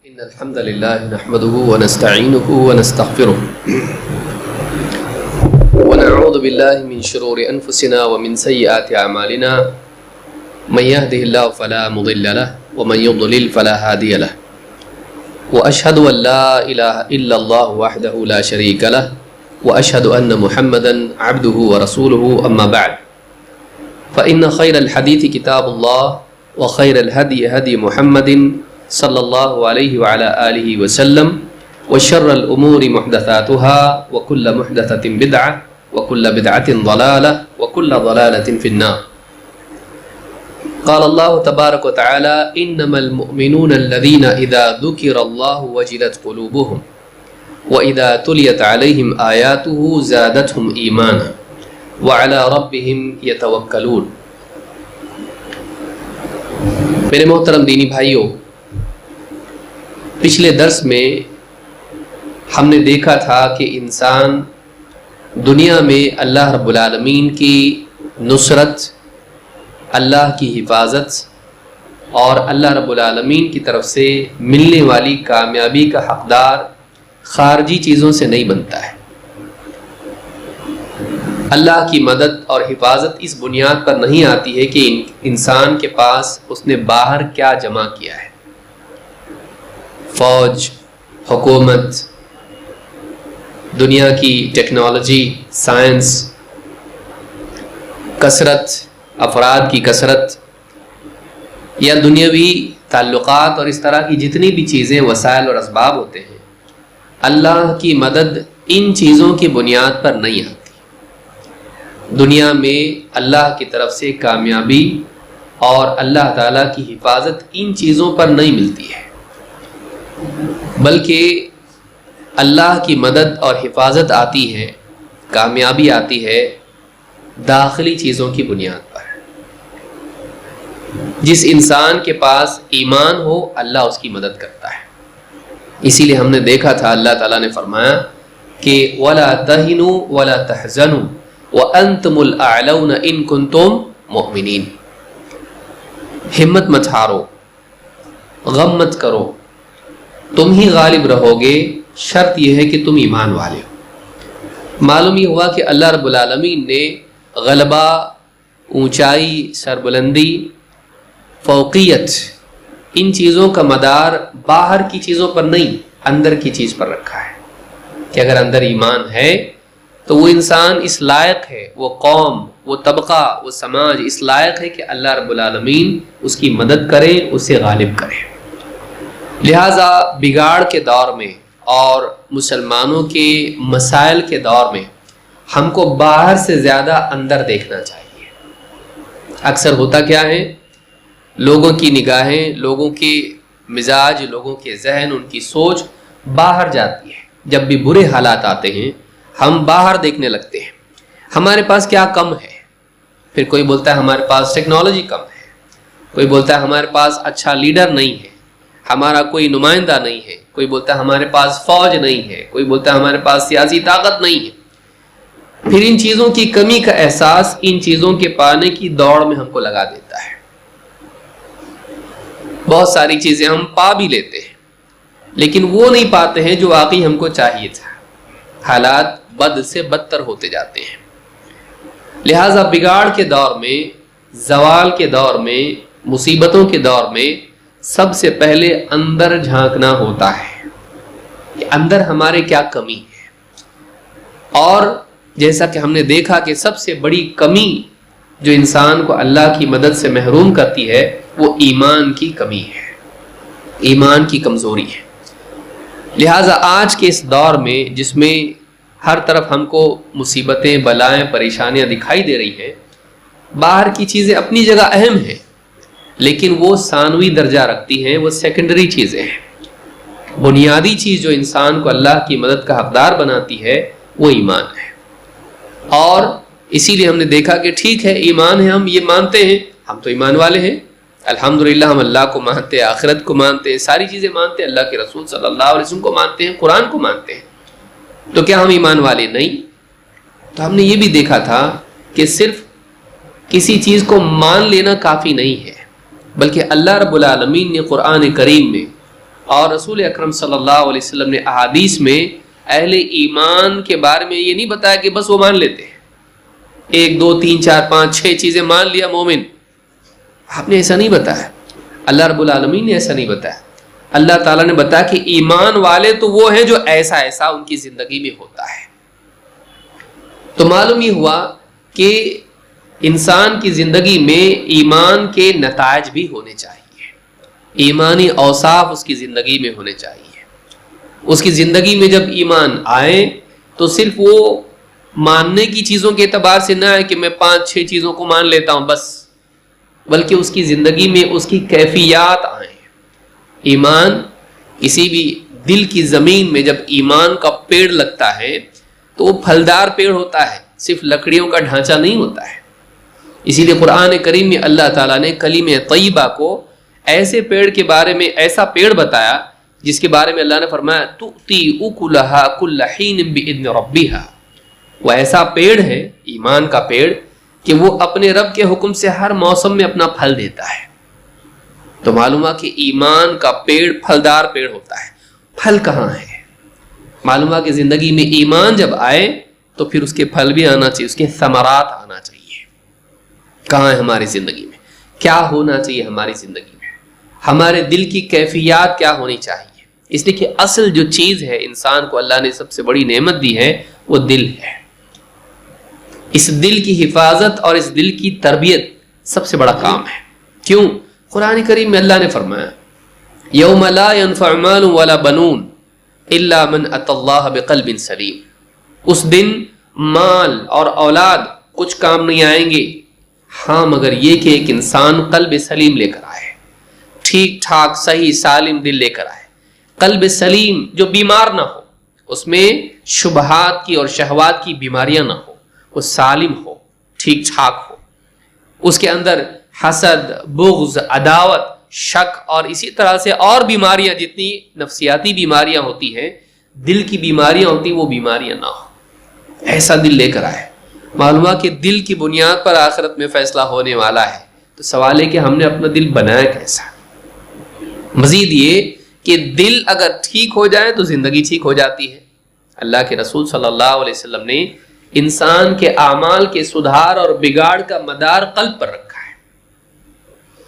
إن الحمد لله نحمده ونستعينه ونستغفره ونعوذ بالله من شرور أنفسنا ومن سيئات أعمالنا من يهده الله فلا مضل له ومن يضلل فلا هادي له وأشهد أن لا إله إلا الله وحده لا شريك له وأشهد أن محمدا عبده ورسوله أما بعد فإن خير الحديث كتاب الله وخير الهدي هدي محمد صلی اللہ علیہ وعلى آلہ وسلم وشر الامور محدثاتها وكل محدثة بدعة وكل بدعة ضلالة وكل ضلالة في النار. قال الله تبارك وتعالى انما المؤمنون الذين اذا ذكر الله وجلت قلوبهم واذا تليت عليهم آياته زادتهم ایمانا وعلى ربهم يتوکلون. میرے محترم دینی بھائیوں، پچھلے درس میں ہم نے دیکھا تھا کہ انسان دنیا میں اللہ رب العالمین کی نصرت، اللہ کی حفاظت اور اللہ رب العالمین کی طرف سے ملنے والی کامیابی کا حقدار خارجی چیزوں سے نہیں بنتا ہے. اللہ کی مدد اور حفاظت اس بنیاد پر نہیں آتی ہے کہ انسان کے پاس اس نے باہر کیا جمع کیا ہے، فوج، حکومت، دنیا کی ٹیکنالوجی، سائنس، کثرت، افراد کی کثرت یا دنیاوی تعلقات اور اس طرح کی جتنی بھی چیزیں، وسائل اور اسباب ہوتے ہیں، اللہ کی مدد ان چیزوں کی بنیاد پر نہیں آتی. دنیا میں اللہ کی طرف سے کامیابی اور اللہ تعالیٰ کی حفاظت ان چیزوں پر نہیں ملتی ہے، بلکہ اللہ کی مدد اور حفاظت آتی ہے، کامیابی آتی ہے داخلی چیزوں کی بنیاد پر. جس انسان کے پاس ایمان ہو اللہ اس کی مدد کرتا ہے. اسی لیے ہم نے دیکھا تھا اللہ تعالیٰ نے فرمایا کہ وَلَا تَهِنُوا وَلَا تَحْزَنُوا وَأَنْتُمُ الْأَعْلَوْنَ إِن كُنتُم مُؤْمِنِينَ. ہمت مت ہارو، غم مت کرو، تم ہی غالب رہو گے، شرط یہ ہے کہ تم ایمان والے ہو. معلوم یہ ہوا کہ اللہ رب العالمین نے غلبہ، اونچائی، سربلندی، فوقیت، ان چیزوں کا مدار باہر کی چیزوں پر نہیں، اندر کی چیز پر رکھا ہے کہ اگر اندر ایمان ہے تو وہ انسان اس لائق ہے، وہ قوم، وہ طبقہ، وہ سماج اس لائق ہے کہ اللہ رب العالمین اس کی مدد کرے، اسے غالب کرے. لہٰذا بگاڑ کے دور میں اور مسلمانوں کے مسائل کے دور میں ہم کو باہر سے زیادہ اندر دیکھنا چاہیے. اکثر ہوتا کیا ہے، لوگوں کی نگاہیں، لوگوں کے مزاج، لوگوں کے ذہن، ان کی سوچ باہر جاتی ہے. جب بھی برے حالات آتے ہیں ہم باہر دیکھنے لگتے ہیں، ہمارے پاس کیا کم ہے. پھر کوئی بولتا ہے ہمارے پاس ٹیکنالوجی کم ہے، کوئی بولتا ہے ہمارے پاس اچھا لیڈر نہیں ہے، ہمارا کوئی نمائندہ نہیں ہے، کوئی بولتا ہے ہمارے پاس فوج نہیں ہے، کوئی بولتا ہے ہمارے پاس سیاسی طاقت نہیں ہے. پھر ان چیزوں کی کمی کا احساس ان چیزوں کے پانے کی دوڑ میں ہم کو لگا دیتا ہے. بہت ساری چیزیں ہم پا بھی لیتے ہیں لیکن وہ نہیں پاتے ہیں جو واقعی ہم کو چاہیے تھا. حالات بد سے بدتر ہوتے جاتے ہیں. لہٰذا بگاڑ کے دور میں، زوال کے دور میں، مصیبتوں کے دور میں سب سے پہلے اندر جھانکنا ہوتا ہے کہ اندر ہمارے کیا کمی ہے. اور جیسا کہ ہم نے دیکھا کہ سب سے بڑی کمی جو انسان کو اللہ کی مدد سے محروم کرتی ہے وہ ایمان کی کمی ہے، ایمان کی کمزوری ہے. لہٰذا آج کے اس دور میں جس میں ہر طرف ہم کو مصیبتیں، بلائیں، پریشانیاں دکھائی دے رہی ہیں، باہر کی چیزیں اپنی جگہ اہم ہیں لیکن وہ ثانوی درجہ رکھتی ہیں، وہ سیکنڈری چیزیں ہیں. بنیادی چیز جو انسان کو اللہ کی مدد کا حقدار بناتی ہے وہ ایمان ہے. اور اسی لیے ہم نے دیکھا کہ ٹھیک ہے ایمان ہے، ہم یہ مانتے ہیں، ہم تو ایمان والے ہیں، الحمدللہ ہم اللہ کو مانتے ہیں، آخرت کو مانتے ہیں، ساری چیزیں مانتے ہیں، اللہ کے رسول صلی اللہ علیہ وسلم کو مانتے ہیں، قرآن کو مانتے ہیں. تو کیا ہم ایمان والے نہیں؟ تو ہم نے یہ بھی دیکھا تھا کہ صرف کسی چیز کو مان لینا کافی نہیں ہے، بلکہ اللہ رب العالمین نے قرآن کریم میں اور رسول اکرم صلی اللہ علیہ وسلم نے احادیث میں اہل ایمان کے بارے میں یہ نہیں بتایا کہ بس وہ مان لیتے ہیں 1 2 3 4 5 6 چیزیں مان لیا مومن. آپ نے ایسا نہیں بتایا. اللہ رب العالمین نے ایسا نہیں بتایا. اللہ تعالیٰ نے بتایا کہ ایمان والے تو وہ ہیں جو ایسا ایسا ان کی زندگی میں ہوتا ہے. تو معلوم یہ ہوا کہ انسان کی زندگی میں ایمان کے نتائج بھی ہونے چاہیے. ایمانی اوصاف اس کی زندگی میں ہونے چاہیے. اس کی زندگی میں جب ایمان آئے تو صرف وہ ماننے کی چیزوں کے اعتبار سے نہ ہے کہ میں 5-6 چیزوں کو مان لیتا ہوں بس، بلکہ اس کی زندگی میں اس کی کیفیات آئیں. ایمان کسی بھی دل کی زمین میں جب ایمان کا پیڑ لگتا ہے تو وہ پھلدار پیڑ ہوتا ہے، صرف لکڑیوں کا ڈھانچہ نہیں ہوتا ہے. اسی لیے قرآن کریم میں اللہ تعالیٰ نے کلمہ طیبہ کو ایسے پیڑ کے بارے میں ایسا پیڑ بتایا جس کے بارے میں اللہ نے فرمایا تؤتی اکلها کل حین باذن ربها. وہ ایسا پیڑ ہے ایمان کا پیڑ کہ وہ اپنے رب کے حکم سے ہر موسم میں اپنا پھل دیتا ہے. تو معلوم ہوا کہ ایمان کا پیڑ پھلدار پیڑ ہوتا ہے. پھل کہاں ہے؟ معلوم ہوا کہ زندگی میں ایمان جب آئے تو پھر اس کے پھل بھی آنا چاہیے، اس کے ثمرات آنا چاہیے. کہاں ہے ہماری زندگی میں؟ کیا ہونا چاہیے ہماری زندگی میں؟ ہمارے دل کی کیفیات کیا ہونی چاہیے؟ اس لیے کہ اصل جو چیز ہے انسان کو اللہ نے سب سے بڑی نعمت دی ہے وہ دل ہے. اس دل کی حفاظت اور اس دل کی تربیت سب سے بڑا کام ہے. کیوں؟ قرآن کریم میں اللہ نے فرمایا یوم لا ينفع مال ولا بنون الا من اتى اللہ بقلب سلیم. اس دن مال اور اولاد کچھ کام نہیں آئیں گے ہاں مگر یہ کہ ایک انسان قلب سلیم لے کر آئے، ٹھیک ٹھاک صحیح سالم دل لے کر آئے. قلب سلیم جو بیمار نہ ہو، اس میں شبہات کی اور شہوات کی بیماریاں نہ ہو، وہ سالم ہو، ٹھیک ٹھاک ہو. اس کے اندر حسد، بغض، عداوت، شک اور اسی طرح سے اور بیماریاں جتنی نفسیاتی بیماریاں ہوتی ہیں، دل کی بیماریاں ہوتی ہیں، وہ بیماریاں نہ ہو. ایسا دل لے کر آئے. معلوم کہ دل کی بنیاد پر آخرت میں فیصلہ ہونے والا ہے. تو سوال ہے کہ ہم نے اپنا دل بنایا کیسا؟ مزید یہ کہ دل اگر ٹھیک ہو جائے تو زندگی ٹھیک ہو جاتی ہے. اللہ کے رسول صلی اللہ علیہ وسلم نے انسان کے اعمال کے سدھار اور بگاڑ کا مدار قلب پر رکھا ہے.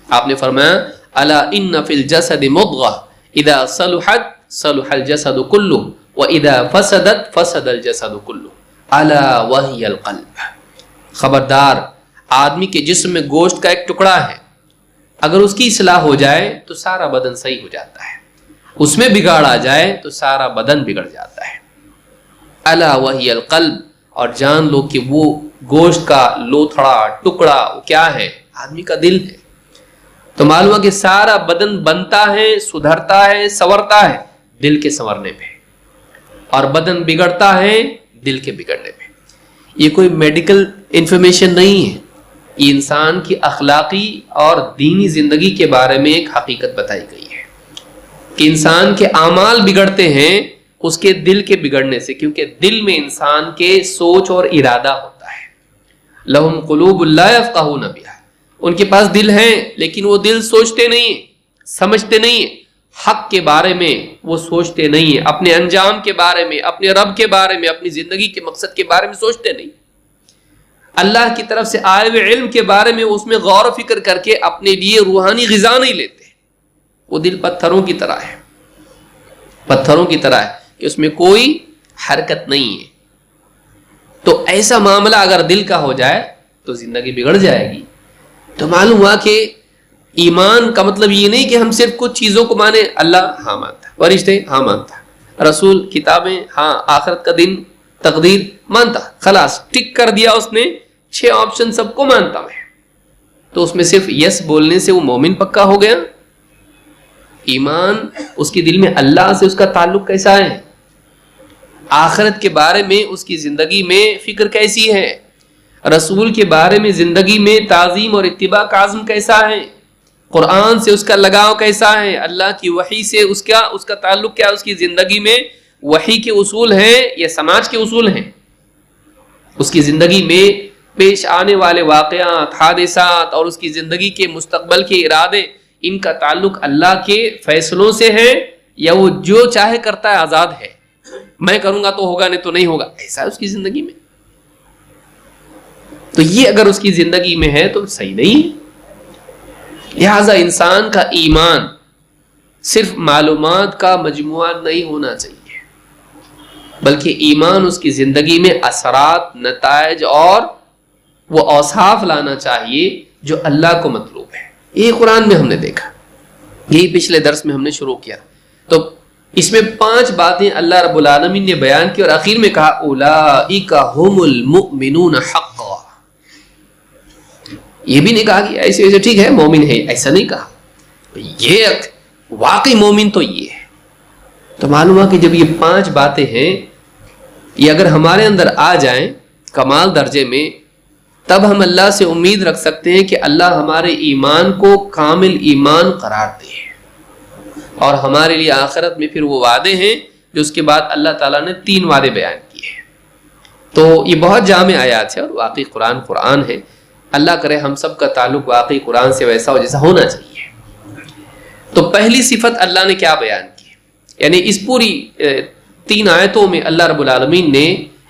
آپ نے فرمایا الا ان فی الجسد مضغہ اذا صلحت صلح الجسد کلہ واذا فسدت فسد الجسد کلہ الا وہی القلب. خبردار، آدمی کے جسم میں گوشت کا ایک ٹکڑا ہے، اگر اس کی اصلاح ہو جائے تو سارا بدن صحیح ہو جاتا ہے، اس میں بگاڑ آ جائے تو سارا بدن بگڑ جاتا ہے. الا وہی القلب. اور جان لو کہ وہ گوشت کا لوتھڑا ٹکڑا وہ کیا ہے؟ آدمی کا دل ہے. تو معلوم ہے کہ سارا بدن بنتا ہے، سدھرتا ہے، سنورتا ہے دل کے سنورنے پہ، اور بدن بگڑتا ہے دل کے بگڑنے پہ. یہ کوئی میڈیکل انفارمیشن نہیں ہے، یہ انسان کی اخلاقی اور دینی زندگی کے بارے میں ایک حقیقت بتائی گئی ہے کہ انسان کے اعمال بگڑتے ہیں اس کے دل کے بگڑنے سے، کیونکہ دل میں انسان کے سوچ اور ارادہ ہوتا ہے. لہم قلوب لا یفقہون بہا. ان کے پاس دل ہیں لیکن وہ دل سوچتے نہیں ہیں، سمجھتے نہیں ہیں. حق کے بارے میں وہ سوچتے نہیں ہیں، اپنے انجام کے بارے میں، اپنے رب کے بارے میں، اپنی زندگی کے مقصد کے بارے میں سوچتے نہیں. اللہ کی طرف سے آئے ہوئے علم کے بارے میں اس میں غور و فکر کر کے اپنے لیے روحانی غذا نہیں لیتے. وہ دل پتھروں کی طرح ہے، پتھروں کی طرح ہے کہ اس میں کوئی حرکت نہیں ہے. تو ایسا معاملہ اگر دل کا ہو جائے تو زندگی بگڑ جائے گی. تو معلوم ہوا کہ ایمان کا مطلب یہ نہیں کہ ہم صرف کچھ چیزوں کو مانے. اللہ ہاں مانتا، فرشتے ہاں مانتا، رسول، کتابیں ہاں، آخرت کا دن، تقدیر مانتا، خلاص ٹک کر دیا اس نے، 6 آپشن سب کو مانتا میں. تو اس میں صرف یس بولنے سے وہ مومن پکا ہو گیا؟ ایمان اس کے دل میں اللہ سے اس کا تعلق کیسا ہے؟ آخرت کے بارے میں اس کی زندگی میں فکر کیسی ہے؟ رسول کے بارے میں زندگی میں تعظیم اور اتباع کا عزم کیسا ہے؟ قرآن سے اس کا لگاؤ کیسا ہے؟ اللہ کی وحی سے اس کا تعلق کیا؟ اس کی زندگی میں وحی کے اصول ہیں یا سماج کے اصول ہیں؟ اس کی زندگی میں پیش آنے والے واقعات، حادثات اور اس کی زندگی کے مستقبل کے ارادے، ان کا تعلق اللہ کے فیصلوں سے ہے یا وہ جو چاہے کرتا ہے آزاد ہے، میں کروں گا تو ہوگا نہیں تو نہیں ہوگا، ایسا ہے اس کی زندگی میں. تو یہ اگر اس کی زندگی میں ہے تو صحیح نہیں ہے. لہذا انسان کا ایمان صرف معلومات کا مجموعہ نہیں ہونا چاہیے، بلکہ ایمان اس کی زندگی میں اثرات، نتائج اور وہ اوصاف لانا چاہیے جو اللہ کو مطلوب ہے. یہ قرآن میں ہم نے دیکھا، یہی پچھلے درس میں ہم نے شروع کیا. تو اس میں 5 باتیں اللہ رب العالمین نے بیان کی اور آخر میں کہا اولئک هم المؤمنون حقا. یہ بھی نہیں کہا کہ ایسے ایسے ٹھیک ہے مومن ہے، ایسا نہیں کہا. یہ واقعی مومن تو یہ ہے. تو معلوم ہے کہ جب یہ 5 باتیں ہیں، یہ اگر ہمارے اندر آ جائیں کمال درجے میں، تب ہم اللہ سے امید رکھ سکتے ہیں کہ اللہ ہمارے ایمان کو کامل ایمان قرار دے، اور ہمارے لیے آخرت میں پھر وہ وعدے ہیں جو اس کے بعد اللہ تعالیٰ نے 3 وعدے بیان کیے ہیں. تو یہ بہت جامع آیات ہے اور واقعی قرآن ہے. اللہ کرے ہم سب کا تعلق واقعی قرآن سے ویسا ہو جیسا ہونا چاہیے. تو پہلی صفت اللہ نے کیا بیان کی؟ یعنی اس پوری 3 آیتوں میں اللہ رب العالمین نے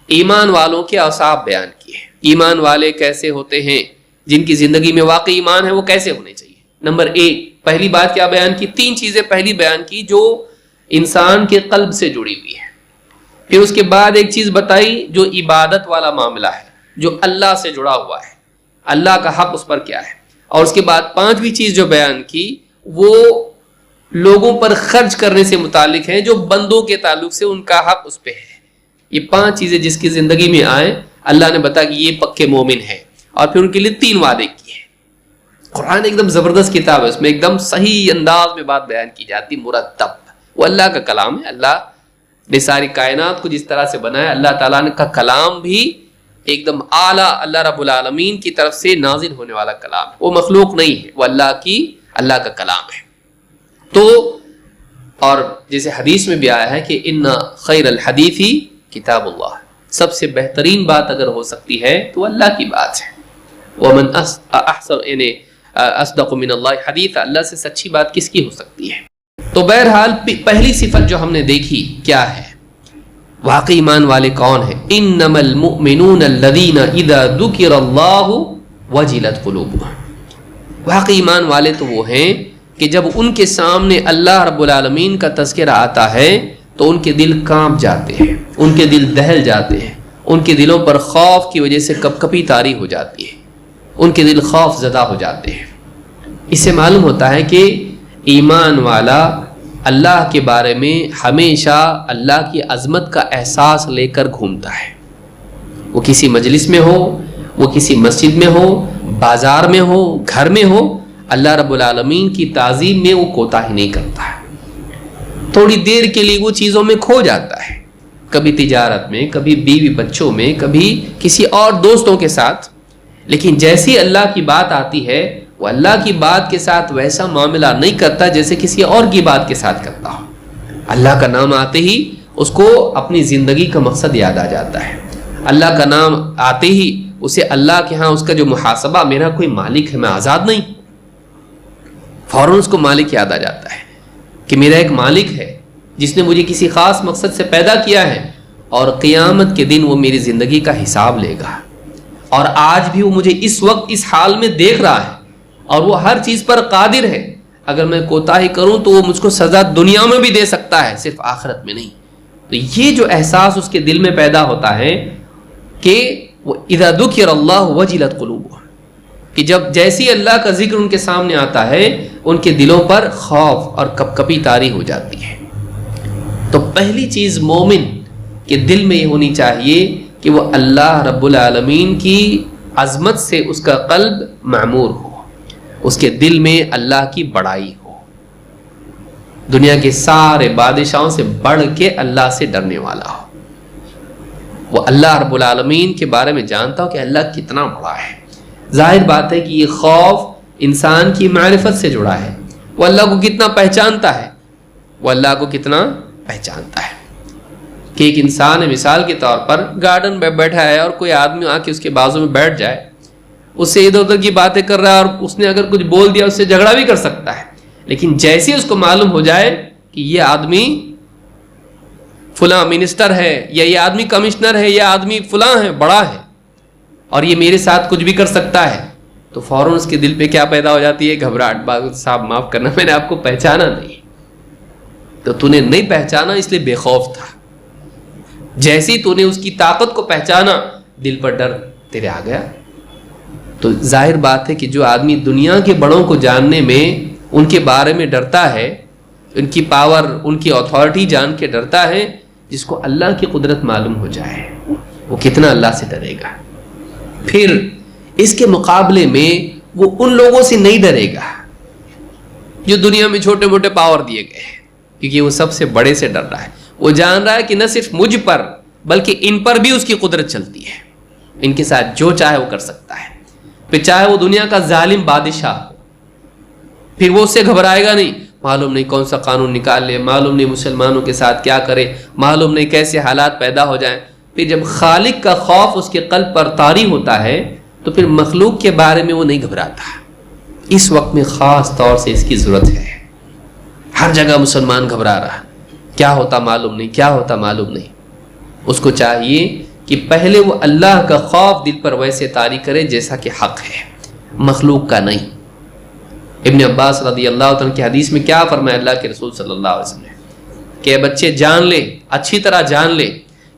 ایمان والوں کے اوصاف بیان کیے. ایمان والے کیسے ہوتے ہیں، جن کی زندگی میں واقعی ایمان ہے وہ کیسے ہونے چاہیے. نمبر 1 پہلی بات کیا بیان کی؟ 3 چیزیں پہلی بیان کی جو انسان کے قلب سے جڑی ہوئی ہے. پھر اس کے بعد ایک چیز بتائی جو عبادت والا معاملہ ہے، جو اللہ سے جڑا ہوا ہے، اللہ کا حق اس پر کیا ہے. اور اس کے بعد 5ویں چیز جو بیان کی وہ لوگوں پر خرچ کرنے سے متعلق ہیں، جو بندوں کے تعلق سے ان کا حق اس پہ ہے. یہ 5 چیزیں جس کی زندگی میں آئیں، اللہ نے بتایا کہ یہ پکے مومن ہیں، اور پھر ان کے لیے 3 وعدے کیے. قرآن ایک دم زبردست کتاب ہے، اس میں ایک دم صحیح انداز میں بات بیان کی جاتی، مرتب. وہ اللہ کا کلام ہے. اللہ نے ساری کائنات کو جس طرح سے بنایا، اللہ تعالیٰ کا کلام بھی ایک دم اعلیٰ اللہ رب العالمین کی طرف سے نازل ہونے والا کلام ہے. وہ مخلوق نہیں ہے، وہ اللہ کا کلام ہے. تو اور جیسے حدیث میں بھی آیا ہے کہ ان خیر الحدیث کتاب اللہ، سب سے بہترین بات اگر ہو سکتی ہے تو اللہ کی بات ہے. ومن احسن اصدق من اللہ حدیث، اللہ سے سچی بات کس کی ہو سکتی ہے. تو بہرحال پہلی صفت جو ہم نے دیکھی کیا ہے، واقعی ایمان والے کون ہیں؟ انما المؤمنون الذین اذا ذکر اللہ وجلت قلوبهم. واقعی ایمان والے تو وہ ہیں کہ جب ان کے سامنے اللہ رب العالمین کا تذکرہ آتا ہے تو ان کے دل کانپ جاتے ہیں، ان کے دل دہل جاتے ہیں، ان کے دلوں پر خوف کی وجہ سے کپکپی طاری ہو جاتی ہے، ان کے دل خوف زدہ ہو جاتے ہیں. اس سے معلوم ہوتا ہے کہ ایمان والا اللہ کے بارے میں ہمیشہ اللہ کی عظمت کا احساس لے کر گھومتا ہے. وہ کسی مجلس میں ہو، وہ کسی مسجد میں ہو، بازار میں ہو، گھر میں ہو، اللہ رب العالمین کی تعظیم میں وہ کوتاہی نہیں کرتا ہے. تھوڑی دیر کے لیے وہ چیزوں میں کھو جاتا ہے، کبھی تجارت میں، کبھی بیوی بچوں میں، کبھی کسی اور دوستوں کے ساتھ، لیکن جیسی اللہ کی بات آتی ہے وہ اللہ کی بات کے ساتھ ویسا معاملہ نہیں کرتا جیسے کسی اور کی بات کے ساتھ کرتا ہو. اللہ کا نام آتے ہی اس کو اپنی زندگی کا مقصد یاد آ جاتا ہے. اللہ کا نام آتے ہی اسے اللہ کے ہاں اس کا جو محاسبہ، میرا کوئی مالک ہے، میں آزاد نہیں، فوراً اس کو مالک یاد آ جاتا ہے کہ میرا ایک مالک ہے جس نے مجھے کسی خاص مقصد سے پیدا کیا ہے، اور قیامت کے دن وہ میری زندگی کا حساب لے گا. اور آج بھی وہ مجھے اس وقت اس حال میں دیکھ رہا ہے، اور وہ ہر چیز پر قادر ہے. اگر میں کوتاہی کروں تو وہ مجھ کو سزا دنیا میں بھی دے سکتا ہے، صرف آخرت میں نہیں. تو یہ جو احساس اس کے دل میں پیدا ہوتا ہے کہ وہ اذا ذکر اللہ وجلت قلوبهم، کہ جب جیسی اللہ کا ذکر ان کے سامنے آتا ہے ان کے دلوں پر خوف اور کپکپی طاری ہو جاتی ہے. تو پہلی چیز مومن کے دل میں یہ ہونی چاہیے کہ وہ اللہ رب العالمین کی عظمت سے اس کا قلب معمور ہو، اس کے دل میں اللہ کی بڑائی ہو، دنیا کے سارے بادشاہوں سے بڑھ کے اللہ سے ڈرنے والا ہو. وہ اللہ رب العالمین کے بارے میں جانتا ہو کہ اللہ کتنا بڑا ہے. ظاہر بات ہے کہ یہ خوف انسان کی معرفت سے جڑا ہے. وہ اللہ کو کتنا پہچانتا ہے، وہ اللہ کو کتنا پہچانتا ہے. کہ ایک انسان ہے، مثال کے طور پر گارڈن میں بیٹھا ہے اور کوئی آدمی آ کے اس کے بازو میں بیٹھ جائے، اس سے ادھر ادھر کی باتیں کر رہا ہے، اور اس نے اگر کچھ بول دیا اس سے جھگڑا بھی کر سکتا ہے. لیکن جیسے اس کو معلوم ہو جائے کہ کہ یہ آدمی فلاں منسٹر ہے یا یہ آدمی کمشنر ہے، یہ آدمی فلاں ہے، بڑا ہے اور یہ میرے ساتھ کچھ بھی کر سکتا ہے، تو فوراً اس کے دل پہ کیا پیدا ہو جاتی ہے؟ گھبراہٹ. صاحب معاف کرنا، میں نے آپ کو پہچانا نہیں. تو تو نے نہیں پہچانا اس لیے بے خوف تھا. جیسے ہی تو نے اس کی طاقت کو پہچانا، دل پر ڈر تیرے آ گیا. تو ظاہر بات ہے کہ جو آدمی دنیا کے بڑوں کو جاننے میں، ان کے بارے میں ڈرتا ہے، ان کی پاور، ان کی اتھارٹی جان کے ڈرتا ہے، جس کو اللہ کی قدرت معلوم ہو جائے وہ کتنا اللہ سے ڈرے گا. پھر اس کے مقابلے میں وہ ان لوگوں سے نہیں ڈرے گا جو دنیا میں چھوٹے موٹے پاور دیے گئے ہیں، کیونکہ وہ سب سے بڑے سے ڈر رہا ہے. وہ جان رہا ہے کہ نہ صرف مجھ پر بلکہ ان پر بھی اس کی قدرت چلتی ہے، ان کے ساتھ جو چاہے وہ کر سکتا ہے. پھر چاہے وہ دنیا کا ظالم بادشاہ ہو، پھر وہ اس سے گھبرائے گا نہیں. معلوم نہیں کون سا قانون نکال لے، معلوم نہیں مسلمانوں کے ساتھ کیا کرے، معلوم نہیں کیسے حالات پیدا ہو جائیں. پھر جب خالق کا خوف اس کے قلب پر طاری ہوتا ہے تو پھر مخلوق کے بارے میں وہ نہیں گھبراتا. اس وقت میں خاص طور سے اس کی ضرورت ہے. ہر جگہ مسلمان گھبرا رہا، کیا ہوتا معلوم نہیں، کیا ہوتا معلوم نہیں. اس کو چاہیے کہ پہلے وہ اللہ کا خوف دل پر ویسے طاری کرے جیسا کہ حق ہے، مخلوق کا نہیں. ابن عباس رضی اللہ عنہ کی حدیث میں کیا فرمایا اللہ کے رسول صلی اللہ علیہ وسلم نے کہ بچے جان لے، اچھی طرح جان لے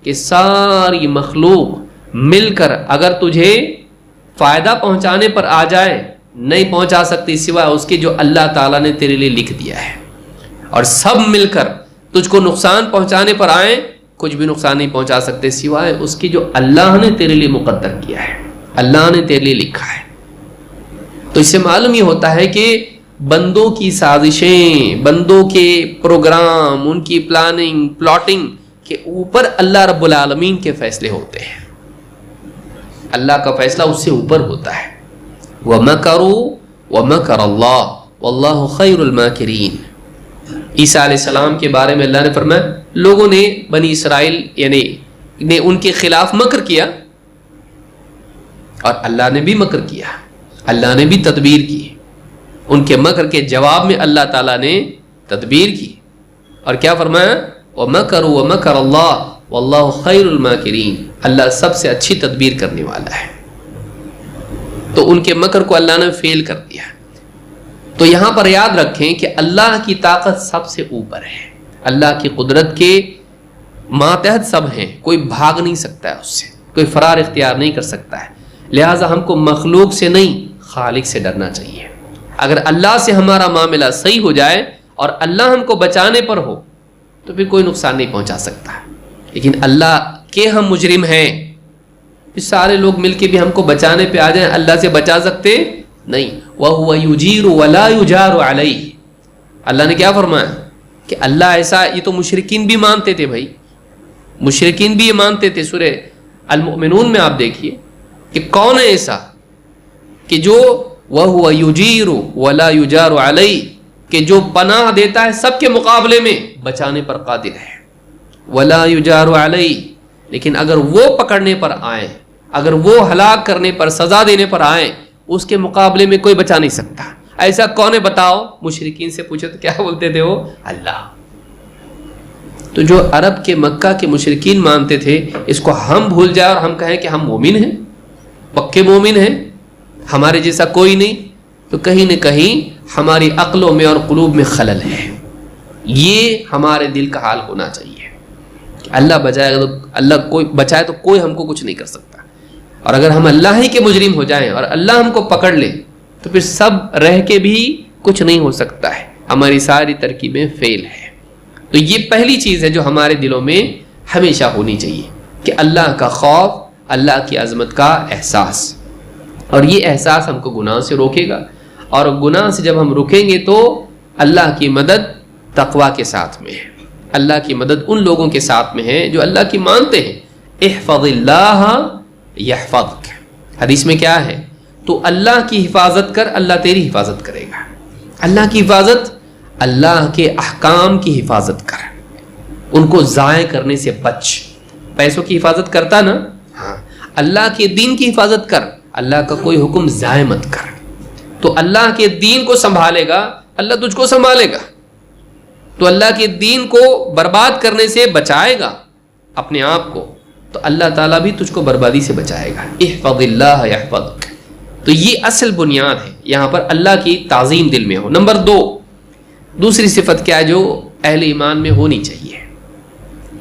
کہ ساری مخلوق مل کر اگر تجھے فائدہ پہنچانے پر آ جائے نہیں پہنچا سکتی سوائے اس کے جو اللہ تعالیٰ نے تیرے لیے لکھ دیا ہے، اور سب مل کر تجھ کو نقصان پہنچانے پر آئیں کچھ بھی نقصان نہیں پہنچا سکتے سوائے اس کے جو اللہ نے تیرے لیے مقدر کیا ہے، اللہ نے تیرے لیے لکھا ہے. تو اس سے معلوم یہ ہوتا ہے کہ بندوں کی سازشیں، بندوں کے پروگرام، ان کی پلاننگ پلاٹنگ کے اوپر اللہ رب العالمین کے فیصلے ہوتے ہیں. اللہ کا فیصلہ اس سے اوپر ہوتا ہے. وَمَكَرُوا وَمَكَرَ اللَّهُ وَاللَّهُ خَيْرُ الْمَاكِرِينَ. عیسیٰ علیہ السلام کے بارے میں اللہ نے فرمایا لوگوں نے، بنی اسرائیل یعنی نے ان کے خلاف مکر کیا اور اللہ نے بھی مکر کیا، اللہ نے بھی تدبیر کی. ان کے مکر کے جواب میں اللہ تعالیٰ نے تدبیر کی اور کیا فرمایا؟ وَمَكَرُوا وَمَكَرَ اللَّهُ وَاللَّهُ خَيْرُ الْمَاكِرِينَ. اللہ سب سے اچھی تدبیر کرنے والا ہے. تو ان کے مکر کو اللہ نے فیل کر دیا. تو یہاں پر یاد رکھیں کہ اللہ کی طاقت سب سے اوپر ہے، اللہ کی قدرت کے ماتحت سب ہیں، کوئی بھاگ نہیں سکتا ہے اس سے، کوئی فرار اختیار نہیں کر سکتا ہے. لہٰذا ہم کو مخلوق سے نہیں خالق سے ڈرنا چاہیے. اگر اللہ سے ہمارا معاملہ صحیح ہو جائے اور اللہ ہم کو بچانے پر ہو تو پھر کوئی نقصان نہیں پہنچا سکتا. لیکن اللہ کے ہم مجرم ہیں، پھر سارے لوگ مل کے بھی ہم کو بچانے پہ آ جائیں، اللہ سے بچا سکتے نہیں. وَهُوَ يُجِيرُ وَلَا يُجَارُ عَلَيْهِ. اللہ نے کیا فرمایا کہ اللہ ایسا، یہ تو مشرکین بھی مانتے تھے بھائی، مشرکین بھی یہ مانتے تھے. سورہ المؤمنون میں آپ دیکھیے کہ کون ہے ایسا کہ جو وَهُوَ يُجِيرُ وَلَا يُجَارُ عَلَيْهِ، کہ جو پناہ دیتا ہے سب کے مقابلے میں بچانے پر قادر ہے. وَلَا يُجَارُ عَلَيْهِ، لیکن اگر وہ پکڑنے پر آئیں، اگر وہ ہلاک کرنے پر، سزا دینے پر آئیں، اس کے مقابلے میں کوئی بچا نہیں سکتا. ایسا کون ہے بتاؤ؟ مشرکین سے پوچھو تو کیا بولتے تھے وہ؟ اللہ. تو جو عرب کے مکہ کے مشرکین مانتے تھے، اس کو ہم بھول جائے اور ہم کہیں کہ ہم مومن ہیں، پکے مومن ہیں، ہمارے جیسا کوئی نہیں، تو کہیں نہ کہیں ہماری عقلوں میں اور قلوب میں خلل ہے. یہ ہمارے دل کا حال ہونا چاہیے کہ اللہ بچائے گا تو اللہ کوئی بچائے تو کوئی ہم کو کچھ نہیں کر سکتا. اور اگر ہم اللہ ہی کے مجرم ہو جائیں اور اللہ ہم کو پکڑ لے تو پھر سب رہ کے بھی کچھ نہیں ہو سکتا ہے، ہماری ساری ترکیبیں فیل ہیں. تو یہ پہلی چیز ہے جو ہمارے دلوں میں ہمیشہ ہونی چاہیے کہ اللہ کا خوف، اللہ کی عظمت کا احساس. اور یہ احساس ہم کو گناہ سے روکے گا، اور گناہ سے جب ہم رکیں گے تو اللہ کی مدد تقویٰ کے ساتھ میں ہے. اللہ کی مدد ان لوگوں کے ساتھ میں ہے جو اللہ کی مانتے ہیں. احفظ اللہ یحفظک. حدیث میں کیا ہے؟ تو اللہ کی حفاظت کر، اللہ تیری حفاظت کرے گا. اللہ کی حفاظت، اللہ کے احکام کی حفاظت کر، ان کو ضائع کرنے سے بچ. پیسوں کی حفاظت کرتا نا، ہاں، اللہ کے دین کی حفاظت کر، اللہ کا کوئی حکم ضائع مت کر. تو اللہ کے دین کو سنبھالے گا، اللہ تجھ کو سنبھالے گا. تو اللہ کے دین کو برباد کرنے سے بچائے گا اپنے آپ کو، تو اللہ تعالیٰ بھی تجھ کو بربادی سے بچائے گا. احفظ اللہ یحفظک. تو یہ اصل بنیاد ہے یہاں پر اللہ کی تعظیم دل میں ہو. نمبر 2، دوسری صفت کیا جو اہل ایمان میں ہونی چاہیے،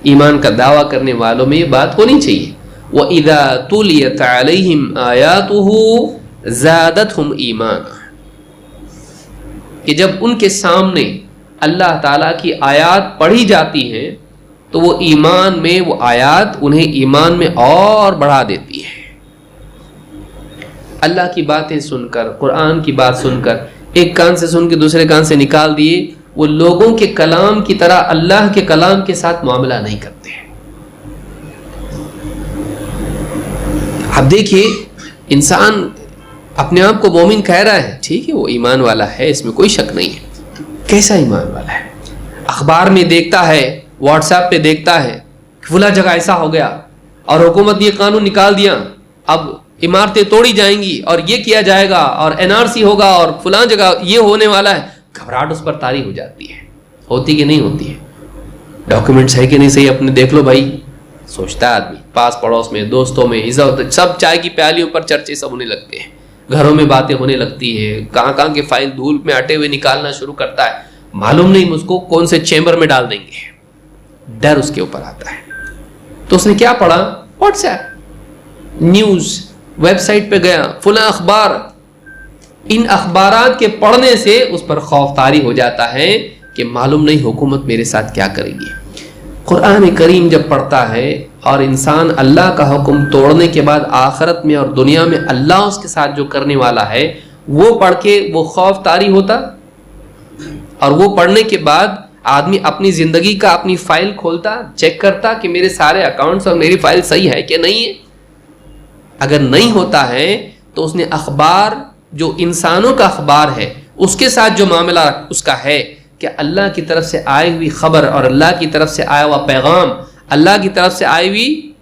ایمان کا دعویٰ کرنے والوں میں یہ بات ہونی چاہیے. وَإِذَا تُلِيَتْ عَلَيْهِمْ آيَاتُهُ زَادَتْهُمْ ایمانا، کہ جب ان کے سامنے اللہ تعالیٰ کی آیات پڑھی جاتی ہیں تو وہ ایمان میں، وہ آیات انہیں ایمان میں اور بڑھا دیتی ہے. اللہ کی باتیں سن کر، قرآن کی بات سن کر، ایک کان سے سن کے دوسرے کان سے نکال دیے، وہ لوگوں کے کلام کی طرح اللہ کے کلام کے ساتھ معاملہ نہیں کرتے ہیں. اب دیکھیے، انسان اپنے آپ کو مومن کہہ رہا ہے، ٹھیک ہے وہ ایمان والا ہے، اس میں کوئی شک نہیں ہے. کیسا ایمان والا ہے؟ اخبار میں دیکھتا ہے، واٹس ایپ پہ دیکھتا ہے فلاں جگہ ایسا ہو گیا اور حکومت یہ قانون نکال دیا، اب عمارتیں توڑی جائیں گی اور یہ کیا جائے گا اور NRC ہوگا اور فلاں جگہ یہ ہونے والا ہے. گھبراہٹ اس پر طاری ہو جاتی ہے. ہوتی کہ نہیں ہوتی ہے؟ ڈاکیومنٹس ہے کہ نہیں صحیح اپنے دیکھ لو بھائی. سوچتا ہے آدمی، پاس پڑوس میں، دوستوں میں، سب چائے کی پیالیوں پر چرچے سب ہونے لگتے ہیں، گھروں میں باتیں ہونے لگتی ہے، کہاں کہاں کے فائل دھول میں اٹے ہوئے نکالنا شروع کرتا ہے. معلوم نہیں اس کو کون سے چیمبر میں ڈال دیں گے، ڈر اس کے اوپر آتا ہے. تو اس نے کیا پڑھا؟ WhatsApp, news, website پہ گیا، فلاں اخبار. ان اخبارات کے پڑھنے سے اس پر خوف طاری ہو جاتا ہے کہ معلوم نہیں حکومت میرے ساتھ کیا کرے گی. قرآن کریم جب پڑھتا ہے اور انسان اللہ کا حکم توڑنے کے بعد آخرت میں اور دنیا میں اللہ اس کے ساتھ جو کرنے والا ہے وہ پڑھ کے وہ خوف طاری ہوتا، اور وہ پڑھنے کے بعد آدمی اپنی زندگی کا اپنی فائل کھولتا، چیک کرتا کہ میرے سارے اکاؤنٹس اور میری فائل صحیح ہے کہ نہیں ہے. اگر نہیں ہوتا ہے تو اس نے اخبار جو انسانوں کا اخبار ہے اس کے ساتھ جو معاملہ اس کا ہے کہ اللہ کی طرف سے آئی ہوئی خبر اور اللہ کی طرف سے آیا ہوا پیغام، اللہ کی طرف سے آئی ہوئی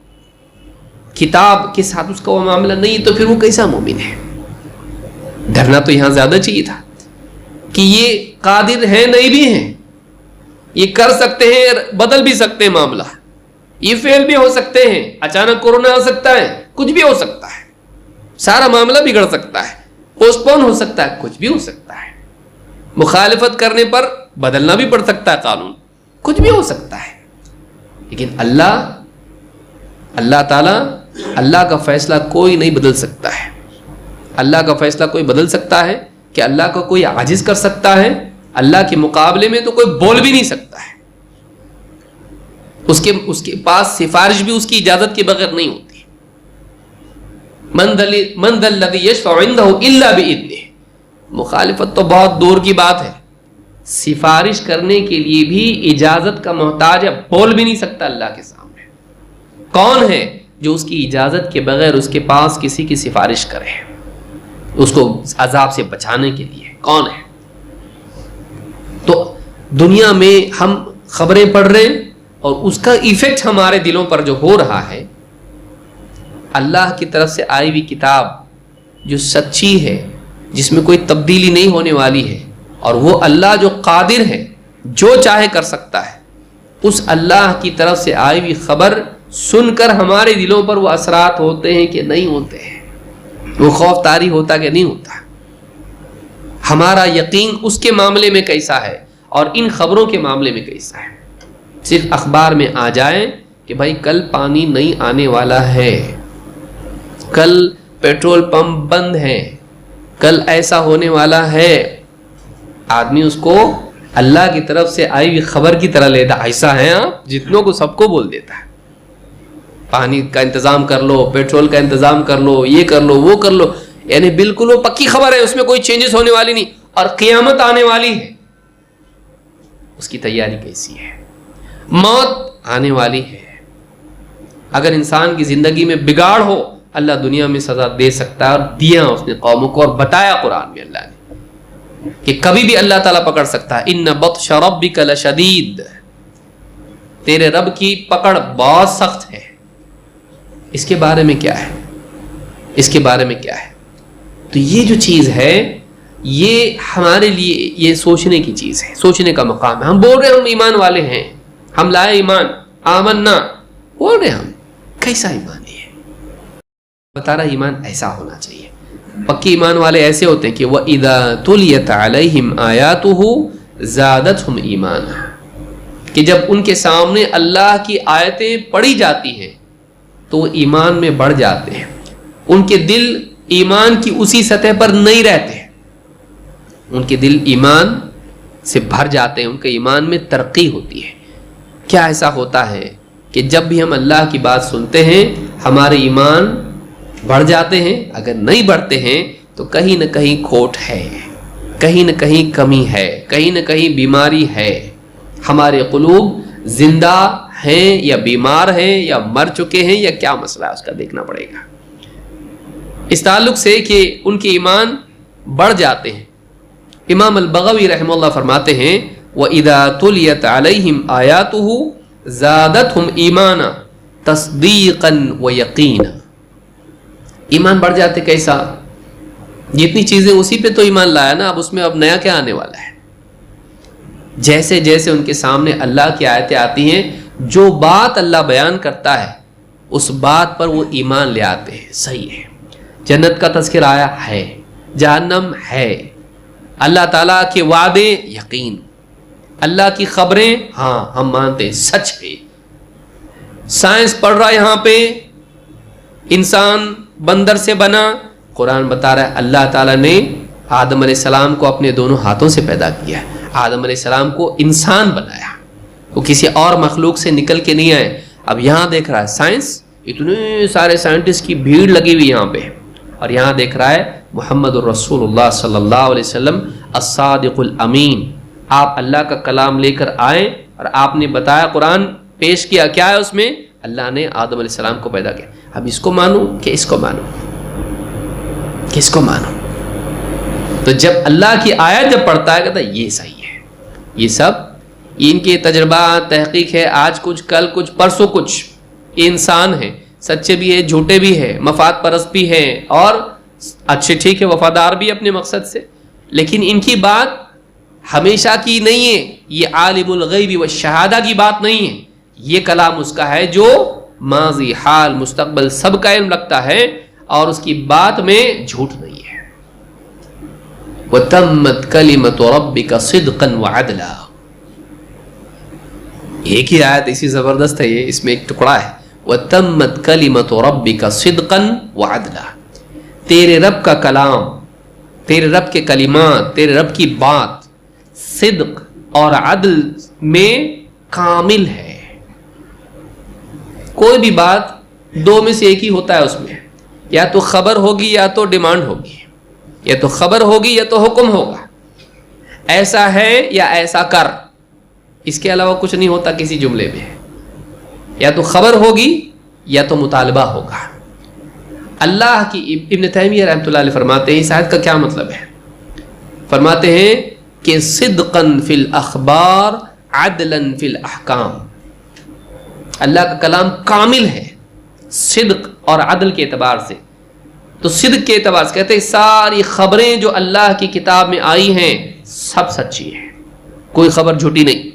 کتاب کے ساتھ اس کا وہ معاملہ نہیں، تو پھر وہ کیسا مومن ہے؟ ڈرنا تو یہاں زیادہ چاہیے تھا کہ یہ قادر ہیں، نہیں بھی ہیں، یہ کر سکتے ہیں، بدل بھی سکتے ہیں معاملہ، یہ فیل بھی ہو سکتے ہیں، اچانک کورونا آ سکتا ہے، کچھ بھی ہو سکتا ہے، سارا معاملہ بگڑ سکتا ہے، پوسٹ پون ہو سکتا ہے، کچھ بھی ہو سکتا ہے، مخالفت کرنے پر بدلنا بھی پڑ سکتا ہے قانون، کچھ بھی ہو سکتا ہے. لیکن اللہ تعالیٰ، اللہ کا فیصلہ کوئی نہیں بدل سکتا ہے. اللہ کا فیصلہ کوئی بدل سکتا ہے کہ اللہ کو کوئی عاجز کر سکتا ہے؟ اللہ کے مقابلے میں تو کوئی بول بھی نہیں سکتا ہے. اس کے پاس سفارش بھی اس کی اجازت کے بغیر نہیں ہوتی. من ذا الذی یشفع عنده الا باذنہ. مخالفت تو بہت دور کی بات ہے، سفارش کرنے کے لیے بھی اجازت کا محتاج ہے، بول بھی نہیں سکتا اللہ کے سامنے. کون ہے جو اس کی اجازت کے بغیر اس کے پاس کسی کی سفارش کرے اس کو عذاب سے بچانے کے لیے؟ کون ہے؟ تو دنیا میں ہم خبریں پڑھ رہے ہیں اور اس کا ایفیکٹ ہمارے دلوں پر جو ہو رہا ہے، اللہ کی طرف سے آئی ہوئی کتاب جو سچی ہے، جس میں کوئی تبدیلی نہیں ہونے والی ہے، اور وہ اللہ جو قادر ہے، جو چاہے کر سکتا ہے، اس اللہ کی طرف سے آئی ہوئی خبر سن کر ہمارے دلوں پر وہ اثرات ہوتے ہیں کہ نہیں ہوتے ہیں؟ وہ خوف طاری ہوتا کہ نہیں ہوتا؟ ہمارا یقین اس کے معاملے میں کیسا ہے اور ان خبروں کے معاملے میں کیسا ہے؟ صرف اخبار میں آ جائے کہ بھائی کل پانی نہیں آنے والا ہے، کل پیٹرول پمپ بند ہے، کل ایسا ہونے والا ہے، آدمی اس کو اللہ کی طرف سے آئی ہوئی خبر کی طرح لیتا. ایسا ہے آپ جتنوں کو سب کو بول دیتا ہے، پانی کا انتظام کر لو، پیٹرول کا انتظام کر لو، یہ کر لو، وہ کر لو، یعنی بالکل وہ پکی خبر ہے، اس میں کوئی چینجز ہونے والی نہیں، اور قیامت آنے والی ہے، اس کی تیاری کیسی ہے؟ موت آنے والی ہے. اگر انسان کی زندگی میں بگاڑ ہو، اللہ دنیا میں سزا دے سکتا ہے، اور دیا اس نے قوموں کو، اور بتایا قرآن میں اللہ نے کہ کبھی بھی اللہ تعالیٰ پکڑ سکتا ہے. ان بطش ربک لشدید، تیرے رب کی پکڑ بہت سخت ہے. اس کے بارے میں کیا ہے؟ اس کے بارے میں کیا ہے؟ تو یہ جو چیز ہے، یہ ہمارے لیے یہ سوچنے کی چیز ہے، سوچنے کا مقام ہے۔ ہم بول رہے ہیں ہم ایمان والے ہیں، ہم لائے ایمان، آمنا بول رہے ہیں ہم، کیسا ایمان ہے؟ بتا رہا ایمان ایسا ہونا چاہیے۔ پکی ایمان والے ایسے ہوتے ہیں کہ وَإِذَا تُلِيَتْ عَلَيْهِمْ آيَاتُهُ زَادَتْهُمْ ایمانا، کہ جب ان کے سامنے اللہ کی آیتیں پڑھی جاتی ہیں تو وہ ایمان میں بڑھ جاتے ہیں، ان کے دل ایمان کی اسی سطح پر نہیں رہتے، ان کے دل ایمان سے بھر جاتے ہیں، ان کے ایمان میں ترقی ہوتی ہے۔ کیا ایسا ہوتا ہے کہ جب بھی ہم اللہ کی بات سنتے ہیں ہمارے ایمان بڑھ جاتے ہیں، اگر نہیں بڑھتے ہیں تو کہیں نہ کہیں کھوٹ ہے، کہیں نہ کہیں کمی ہے، کہیں نہ کہیں بیماری ہے، ہمارے قلوب زندہ ہیں یا بیمار ہیں یا مر چکے ہیں، یا کیا مسئلہ ہے اس کا دیکھنا پڑے گا۔ اس تعلق سے کہ ان کے ایمان بڑھ جاتے ہیں، امام البغوی رحمہ اللہ فرماتے ہیں وَإِذَا تُلِيَتْ عَلَيْهِمْ آيَاتُهُ زَادَتْهُمْ إِيمَانًا تَصْدِيقًا وَيَقِينًا۔ ایمان بڑھ جاتے کیسا؟ جتنی چیزیں اسی پہ تو ایمان لایا نا، اب اس میں اب نیا کیا آنے والا ہے؟ جیسے جیسے ان کے سامنے اللہ کی آیتیں آتی ہیں، جو بات اللہ بیان کرتا ہے اس بات پر وہ ایمان لے آتے ہیں۔ صحیح ہے، جنت کا تذکر آیا ہے، جہنم ہے، اللہ تعالیٰ کے وعدے یقین، اللہ کی خبریں ہاں ہم مانتے ہیں سچ ہے، سائنس پڑھ رہا ہے یہاں پہ، انسان بندر سے بنا، قرآن بتا رہا ہے اللہ تعالیٰ نے آدم علیہ السلام کو اپنے دونوں ہاتھوں سے پیدا کیا ہے، آدم علیہ السلام کو انسان بنایا، وہ کسی اور مخلوق سے نکل کے نہیں آئے۔ اب یہاں دیکھ رہا ہے سائنس، اتنے سارے سائنٹسٹ کی بھیڑ لگی ہوئی یہاں پہ، اور یہاں دیکھ رہا ہے محمد الرسول اللہ صلی اللہ علیہ وسلم الصادق الامین، آپ اللہ کا کلام لے کر آئے اور آپ نے بتایا، قرآن پیش کیا، کیا ہے اس میں؟ اللہ نے آدم علیہ السلام کو پیدا کیا۔ اب اس کو مانوں کہ اس کو مانوں، کس کو مانوں؟ تو جب اللہ کی آیت جب پڑھتا ہے کہتا ہے یہ صحیح ہے، یہ سب ان کے تجربات، تحقیق ہے، آج کچھ کل کچھ پرسوں کچھ، یہ انسان ہیں، سچے بھی ہیں جھوٹے بھی ہیں، مفاد پرست بھی ہیں اور اچھے ٹھیک ہے وفادار بھی اپنے مقصد سے، لیکن ان کی بات ہمیشہ کی نہیں ہے، یہ عالم الغیب والشہادہ کی بات نہیں ہے، یہ کلام اس کا ہے جو ماضی حال مستقبل سب کا علم رکھتا ہے اور اس کی بات میں جھوٹ نہیں ہے۔ وَتَمَّتْ كَلِمَةُ رَبِّكَ صِدْقًا وَعَدْلًا، ایک ہی آیت ایسی زبردست ہے، یہ اس میں ایک ٹکڑا ہے، وَتَمَّتْ كَلِمَةُ رَبِّكَ صِدْقًا وَعَدْلًا، تیرے رب کا کلام، تیرے رب کے کلمات، تیرے رب کی بات صدق اور عدل میں کامل ہے۔ کوئی بھی بات دو میں سے ایک ہی ہوتا ہے، اس میں یا تو خبر ہوگی یا تو ڈیمانڈ ہوگی، یا تو خبر ہوگی یا تو حکم ہوگا، ایسا ہے یا ایسا کر، اس کے علاوہ کچھ نہیں ہوتا کسی جملے میں، یا تو خبر ہوگی یا تو مطالبہ ہوگا۔ اللہ کی ابن تیمیہ رحمۃ اللہ علیہ فرماتے ہیں اس آیت کا کیا مطلب ہے؟ فرماتے ہیں کہ صدقاً فی الاخبار عدلاً فی الاحکام، اللہ کا کلام کامل ہے صدق اور عدل کے اعتبار سے۔ تو صدق کے اعتبار سے کہتے ہیں ساری خبریں جو اللہ کی کتاب میں آئی ہیں سب سچی ہیں، کوئی خبر جھوٹی نہیں،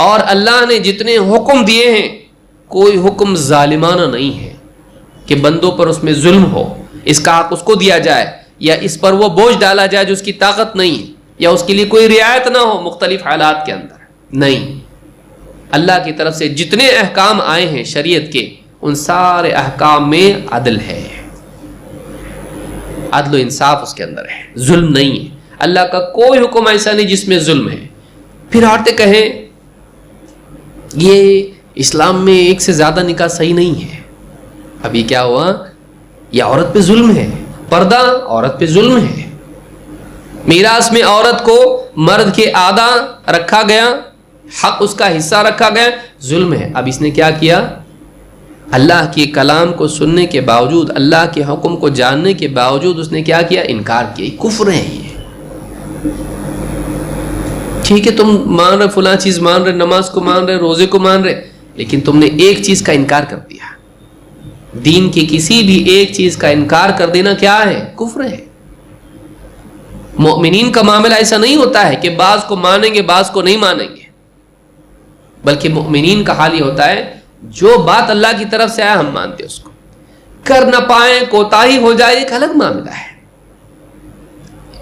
اور اللہ نے جتنے حکم دیے ہیں کوئی حکم ظالمانہ نہیں ہے کہ بندوں پر اس میں ظلم ہو، اس کا حق اس کو دیا جائے یا اس پر وہ بوجھ ڈالا جائے جو اس کی طاقت نہیں ہے، یا اس کے لیے کوئی رعایت نہ ہو مختلف حالات کے اندر، نہیں۔ اللہ کی طرف سے جتنے احکام آئے ہیں شریعت کے، ان سارے احکام میں عدل ہے، عدل و انصاف اس کے اندر ہے، ظلم نہیں ہے۔ اللہ کا کوئی حکم ایسا نہیں جس میں ظلم ہے۔ پھر عورتیں کہیں یہ اسلام میں ایک سے زیادہ نکاح صحیح نہیں ہے، ابھی کیا ہوا؟ یہ عورت پہ ظلم ہے، پردہ عورت پہ ظلم ہے، میراث میں عورت کو مرد کے آدھا رکھا گیا، حق اس کا حصہ رکھا گیا، ظلم ہے۔ اب اس نے کیا کیا؟ اللہ کے کلام کو سننے کے باوجود، اللہ کے حکم کو جاننے کے باوجود اس نے کیا کیا؟ انکار کیا۔ کفر ہے یہ۔ ٹھیک ہے تم مان رہے فلاں چیز مان رہے، نماز کو مان رہے، روزے کو مان رہے، لیکن تم نے ایک چیز کا انکار کر دیا۔ دین کی کسی بھی ایک چیز کا انکار کر دینا کیا ہے؟ کفر ہے۔ مومنین کا معاملہ ایسا نہیں ہوتا ہے کہ بعض کو مانیں گے بعض کو نہیں مانیں گے، بلکہ مومنین کا حال یہ ہوتا ہے جو بات اللہ کی طرف سے آیا ہم مانتے ہیں، اس کو کر نہ پائیں، کوتاہی ہو جائے ایک الگ معاملہ ہے۔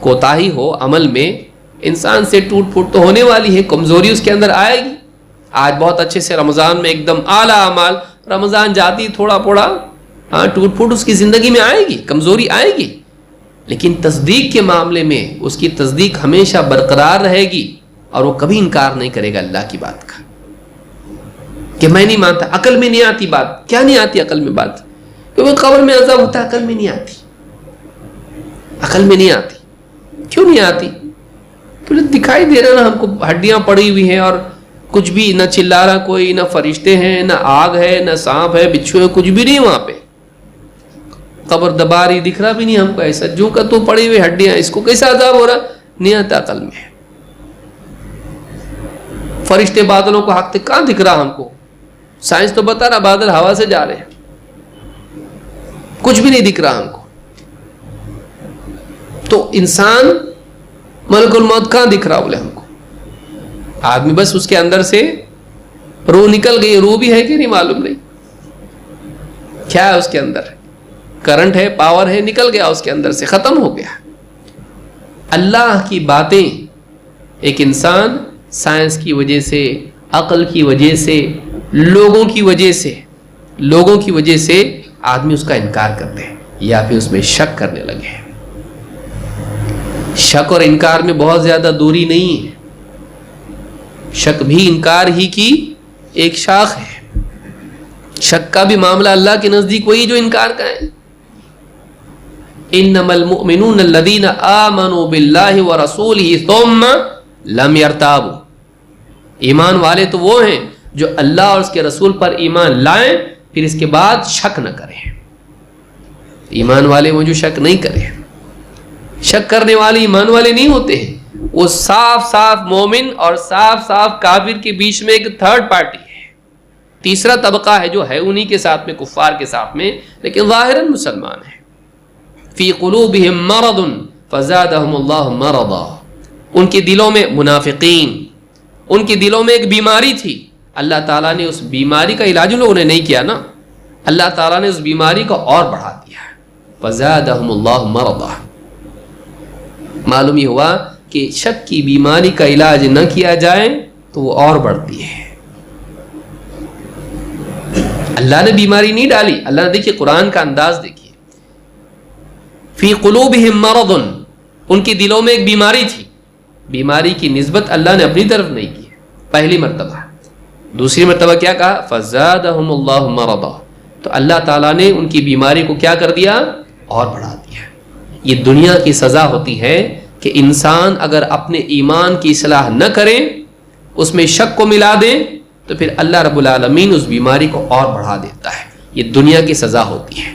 کوتاہی ہو عمل میں انسان سے ٹوٹ پھوٹ تو ہونے والی ہے، کمزوری اس کے اندر آئے گی۔ آج بہت اچھے سے رمضان میں ایک دم اعلیٰ اعمال، رمضان جاتی تھوڑا پھوڑا ٹوٹ پھوٹ اس کی زندگی میں آئے گی، کمزوری آئے گی، لیکن تصدیق کے معاملے میں اس کی تصدیق ہمیشہ برقرار رہے گی اور وہ کبھی انکار نہیں کرے گا اللہ کی بات کا کہ میں نہیں مانتا، عقل میں نہیں آتی بات۔ کیا نہیں آتی عقل میں بات؟ کیونکہ قبر میں عذاب ہوتا ہے، عقل میں نہیں آتی، عقل میں نہیں آتی۔ کیوں نہیں آتی؟ کیونکہ دکھائی دے رہا نا ہم کو، ہڈیاں پڑی ہوئی ہیں اور کچھ بھی نہ چلا رہا کوئی، نہ فرشتے ہیں، نہ آگ ہے، نہ سانپ ہے، بچھو ہے، کچھ بھی نہیں وہاں پہ۔ قبر دبا رہی، دکھ رہا بھی نہیں ہم کو، ایسا جو کہ تو پڑی ہوئی ہڈیاں، اس کو کیسا عذاب ہو رہا؟ نہیں آتا عقل میں۔ فرشتے بادلوں کو ہانکتے کہاں دکھ رہا ہم کو؟ سائنس تو بتا رہا بادل ہوا سے جا رہے ہیں، کچھ بھی نہیں دکھ رہا ہم کو۔ تو انسان ملک الموت کہاں دکھ رہا بولے ہم کو؟ آدمی بس اس کے اندر سے روح نکل گئی، روح بھی ہے کہ نہیں معلوم نہیں، کیا ہے اس کے اندر؟ کرنٹ ہے، پاور ہے، نکل گیا اس کے اندر سے، ختم ہو گیا۔ اللہ کی باتیں ایک انسان سائنس کی وجہ سے، عقل کی وجہ سے، لوگوں کی وجہ سے آدمی اس کا انکار کرتے ہیں یا پھر اس میں شک کرنے لگے ہیں۔ شک اور انکار میں بہت زیادہ دوری نہیں ہے، شک بھی انکار ہی کی ایک شاخ ہے۔ شک کا بھی معاملہ اللہ کے نزدیک وہی جو انکار کا ہے۔ انما المؤمنون الذین آمنوا باللہ ورسولہ ثم لم یرتابوا، ایمان والے تو وہ ہیں جو اللہ اور اس کے رسول پر ایمان لائیں پھر اس کے بعد شک نہ کریں۔ ایمان والے وہ جو شک نہیں کریں، شک کرنے والے ایمان والے نہیں ہوتے ہیں، وہ صاف صاف مومن اور صاف صاف کافر کے بیچ میں ایک تھرڈ پارٹی ہے، تیسرا طبقہ ہے جو ہے انہی کے ساتھ میں، کفار کے ساتھ میں، لیکن ظاہراً مسلمان ہے۔ فی قلوبہم مرض فزادہم اللہ مرضا، ان کے دلوں میں منافقین، ان کے دلوں میں ایک بیماری تھی، اللہ تعالیٰ نے اس بیماری کا علاج ان لوگوں نے نہیں کیا نا، اللہ تعالیٰ نے اس بیماری کو اور بڑھا دیا۔ فزادہم اللہ مرضا، معلوم یہ ہوا کہ شک کی بیماری کا علاج نہ کیا جائے تو وہ اور بڑھتی ہے۔ اللہ نے بیماری نہیں ڈالی، اللہ نے دیکھیے قرآن کا انداز دیکھیے، فی قلوبہم مرض، ان کے دلوں میں ایک بیماری تھی، بیماری کی نسبت اللہ نے اپنی طرف نہیں کی، پہلی مرتبہ۔ دوسری مرتبہ کیا کہا؟ فزادہم اللہ مرضا، تو اللہ تعالیٰ نے ان کی بیماری کو کیا کر دیا؟ اور بڑھا دیا۔ یہ دنیا کی سزا ہوتی ہے کہ انسان اگر اپنے ایمان کی اصلاح نہ کرے، اس میں شک کو ملا دے، تو پھر اللہ رب العالمین اس بیماری کو اور بڑھا دیتا ہے۔ یہ دنیا کی سزا ہوتی ہے،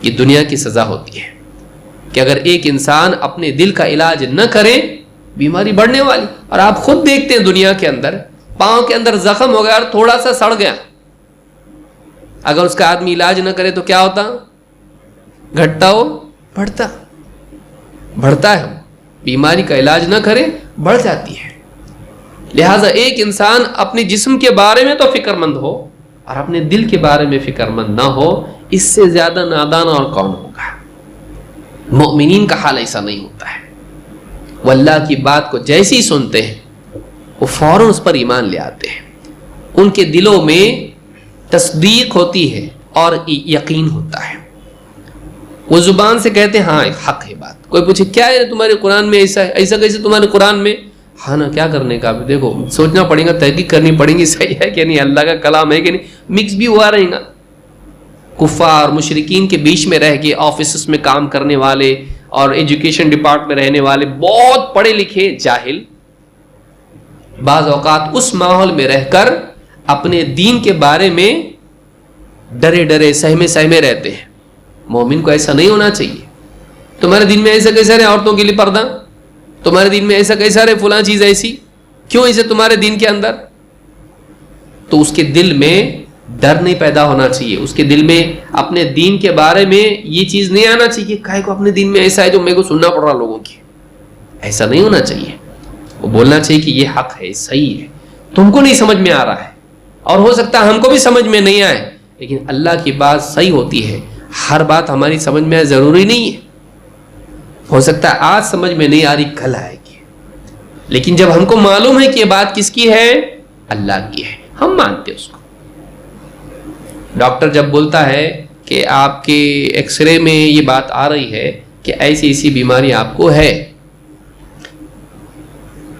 یہ دنیا کی سزا ہوتی ہے کہ اگر ایک انسان اپنے دل کا علاج نہ کرے، بیماری بڑھنے والی۔ اور آپ خود دیکھتے ہیں دنیا کے اندر، پاؤں کے اندر زخم ہو گیا اور تھوڑا سا سڑ گیا، اگر اس کا آدمی علاج نہ کرے تو کیا ہوتا؟ گھٹتا ہو، بڑھتا ہے، بیماری کا علاج نہ کرے بڑھ جاتی ہے۔ لہٰذا ایک انسان اپنے جسم کے بارے میں تو فکر مند ہو اور اپنے دل کے بارے میں فکر مند نہ ہو، اس سے زیادہ نادان اور کون ہوگا؟ مومنین کا حال ایسا نہیں ہوتا ہے، وہ اللہ کی بات کو جیسے ہی سنتے ہیں وہ فوراً اس پر ایمان لے آتے ہیں، ان کے دلوں میں تصدیق ہوتی ہے اور یقین ہوتا ہے، وہ زبان سے کہتے ہیں ہاں حق ہے بات۔ کوئی پوچھے کیا ہے تمہارے قرآن میں ایسا ہے، ایسا کیسے تمہارے قرآن میں؟ ہاں نا، کیا کرنے کا؟ دیکھو سوچنا پڑے گا، تحقیق کرنی پڑے گی، صحیح ہے کہ نہیں، اللہ کا کلام ہے کہ نہیں، مکس بھی ہوا رہے گا۔ کفار مشرکین کے بیچ میں رہ کے آفیسز میں کام کرنے والے اور ایجوکیشن ڈپارٹمنٹ میں رہنے والے بہت پڑھے لکھے جاہل، بعض اوقات اس ماحول میں رہ کر اپنے دین کے بارے میں ڈرے ڈرے سہمے رہتے ہیں۔ مومن کو ایسا نہیں ہونا چاہیے۔ تمہارے دین میں ایسا کیسا رہے عورتوں کے لیے پردہ؟ تمہارے دین میں ایسا کیسا رہے فلاں چیز ایسی؟ کیوں ایسے تمہارے دین کے اندر؟ تو اس کے دل میں ڈر نہیں پیدا ہونا چاہیے، اس کے دل میں اپنے دین کے بارے میں یہ چیز نہیں آنا چاہیے، کائے کو اپنے دین میں ایسا ہے جو میرے کو سننا پڑ رہا لوگوں کی، ایسا نہیں ہونا چاہیے. وہ بولنا چاہیے کہ یہ حق ہے، صحیح ہے، تم کو نہیں سمجھ میں آ رہا ہے، اور ہو سکتا ہے ہم کو بھی سمجھ میں نہیں آئے، لیکن اللہ کی بات صحیح ہوتی ہے. ہر بات ہماری سمجھ میں آئے ضروری نہیں ہے. ہو سکتا ہے آج سمجھ میں نہیں آ رہی، کل آئے گی. لیکن جب ہم کو معلوم ہے کہ یہ بات کس کی ہے، اللہ کی ہے، ہم مانتے اس کو. ڈاکٹر جب بولتا ہے کہ آپ کے ایکس رے میں یہ بات آ رہی ہے کہ ایسی ایسی بیماری آپ کو ہے،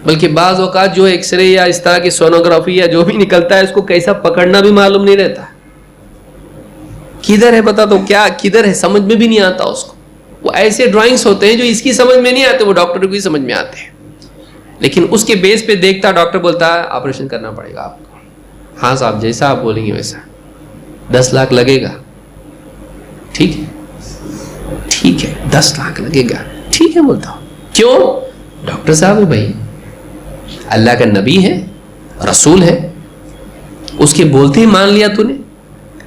بلکہ بعض اوقات جو ایکس رے یا اس طرح کی سونوگرافی یا جو بھی نکلتا ہے اس کو کیسا پکڑنا بھی معلوم نہیں رہتا. کدھر ہے بتا تو کیا کدھر ہے سمجھ میں بھی نہیں آتا اس کو. وہ ایسے ڈرائنگز ہوتے ہیں جو اس کی سمجھ میں نہیں آتے، وہ ڈاکٹر کو بھی سمجھ میں آتے ہیں. لیکن اس کے بیس پہ دیکھتا ڈاکٹر بولتا ہے آپریشن کرنا پڑے گا آپ کو. ہاں صاحب جیسا آپ بولیں گے ویسا، 10 لاکھ لگے گا. ٹھیک ہے ٹھیک ہے 10 لاکھ لگے گا، ٹھیک ہے بولتا ہوں. کیوں؟ ڈاکٹر صاحب ہے بھائی، اللہ کا نبی ہے، رسول ہے، اس کے بولتے ہی مان لیا تو نے.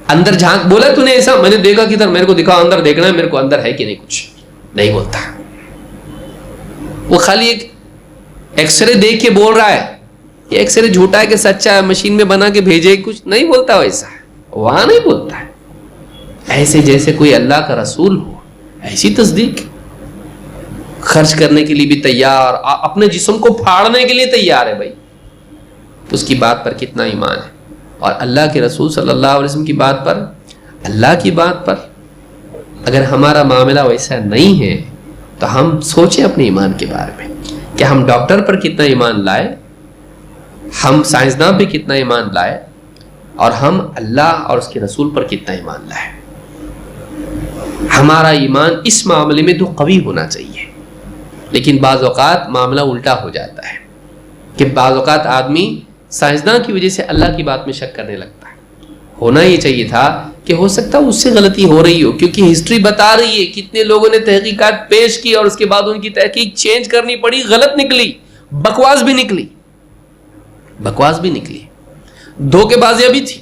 اندر جھانک بولا تو نے ایسا، میں نے دیکھا کدھر، میرے کو دکھا اندر دیکھنا ہے میرے کو، اندر ہے کہ نہیں کچھ نہیں بولتا. وہ خالی ایک ایکس رے دیکھ کے بول رہا ہے. یہ ایکس رے جھوٹا ہے کہ سچا ہے، مشین میں بنا کے بھیجے، کچھ نہیں بولتا ویسا، وہاں نہیں بولتا ہے. ایسے جیسے کوئی اللہ کا رسول ہو، ایسی تصدیق، خرچ کرنے کے لیے بھی تیار، اپنے جسم کو پھاڑنے کے لیے تیار ہے بھائی. تو اس کی بات پر کتنا ایمان ہے. اور اللہ کے رسول صلی اللہ علیہ وسلم کی بات پر، اللہ کی بات پر اگر ہمارا معاملہ ویسا نہیں ہے تو ہم سوچیں اپنے ایمان کے بارے میں کہ ہم ڈاکٹر پر کتنا ایمان لائے، ہم سائنسداں پہ کتنا ایمان لائے، اور ہم اللہ اور اس کے رسول پر کتنا ایمان لائے. ہمارا ایمان اس معاملے میں تو قوی ہونا چاہیے. لیکن بعض اوقات معاملہ الٹا ہو جاتا ہے کہ بعض اوقات آدمی سائنسداں کی وجہ سے اللہ کی بات میں شک کرنے لگتا ہے. ہونا یہ چاہیے تھا کہ ہو سکتا ہے اس سے غلطی ہو رہی ہو، کیونکہ ہسٹری بتا رہی ہے کتنے لوگوں نے تحقیقات پیش کی اور اس کے بعد ان کی تحقیق چینج کرنی پڑی، غلط نکلی، بکواس بھی نکلی، دھوکے بازیاں بھی تھی.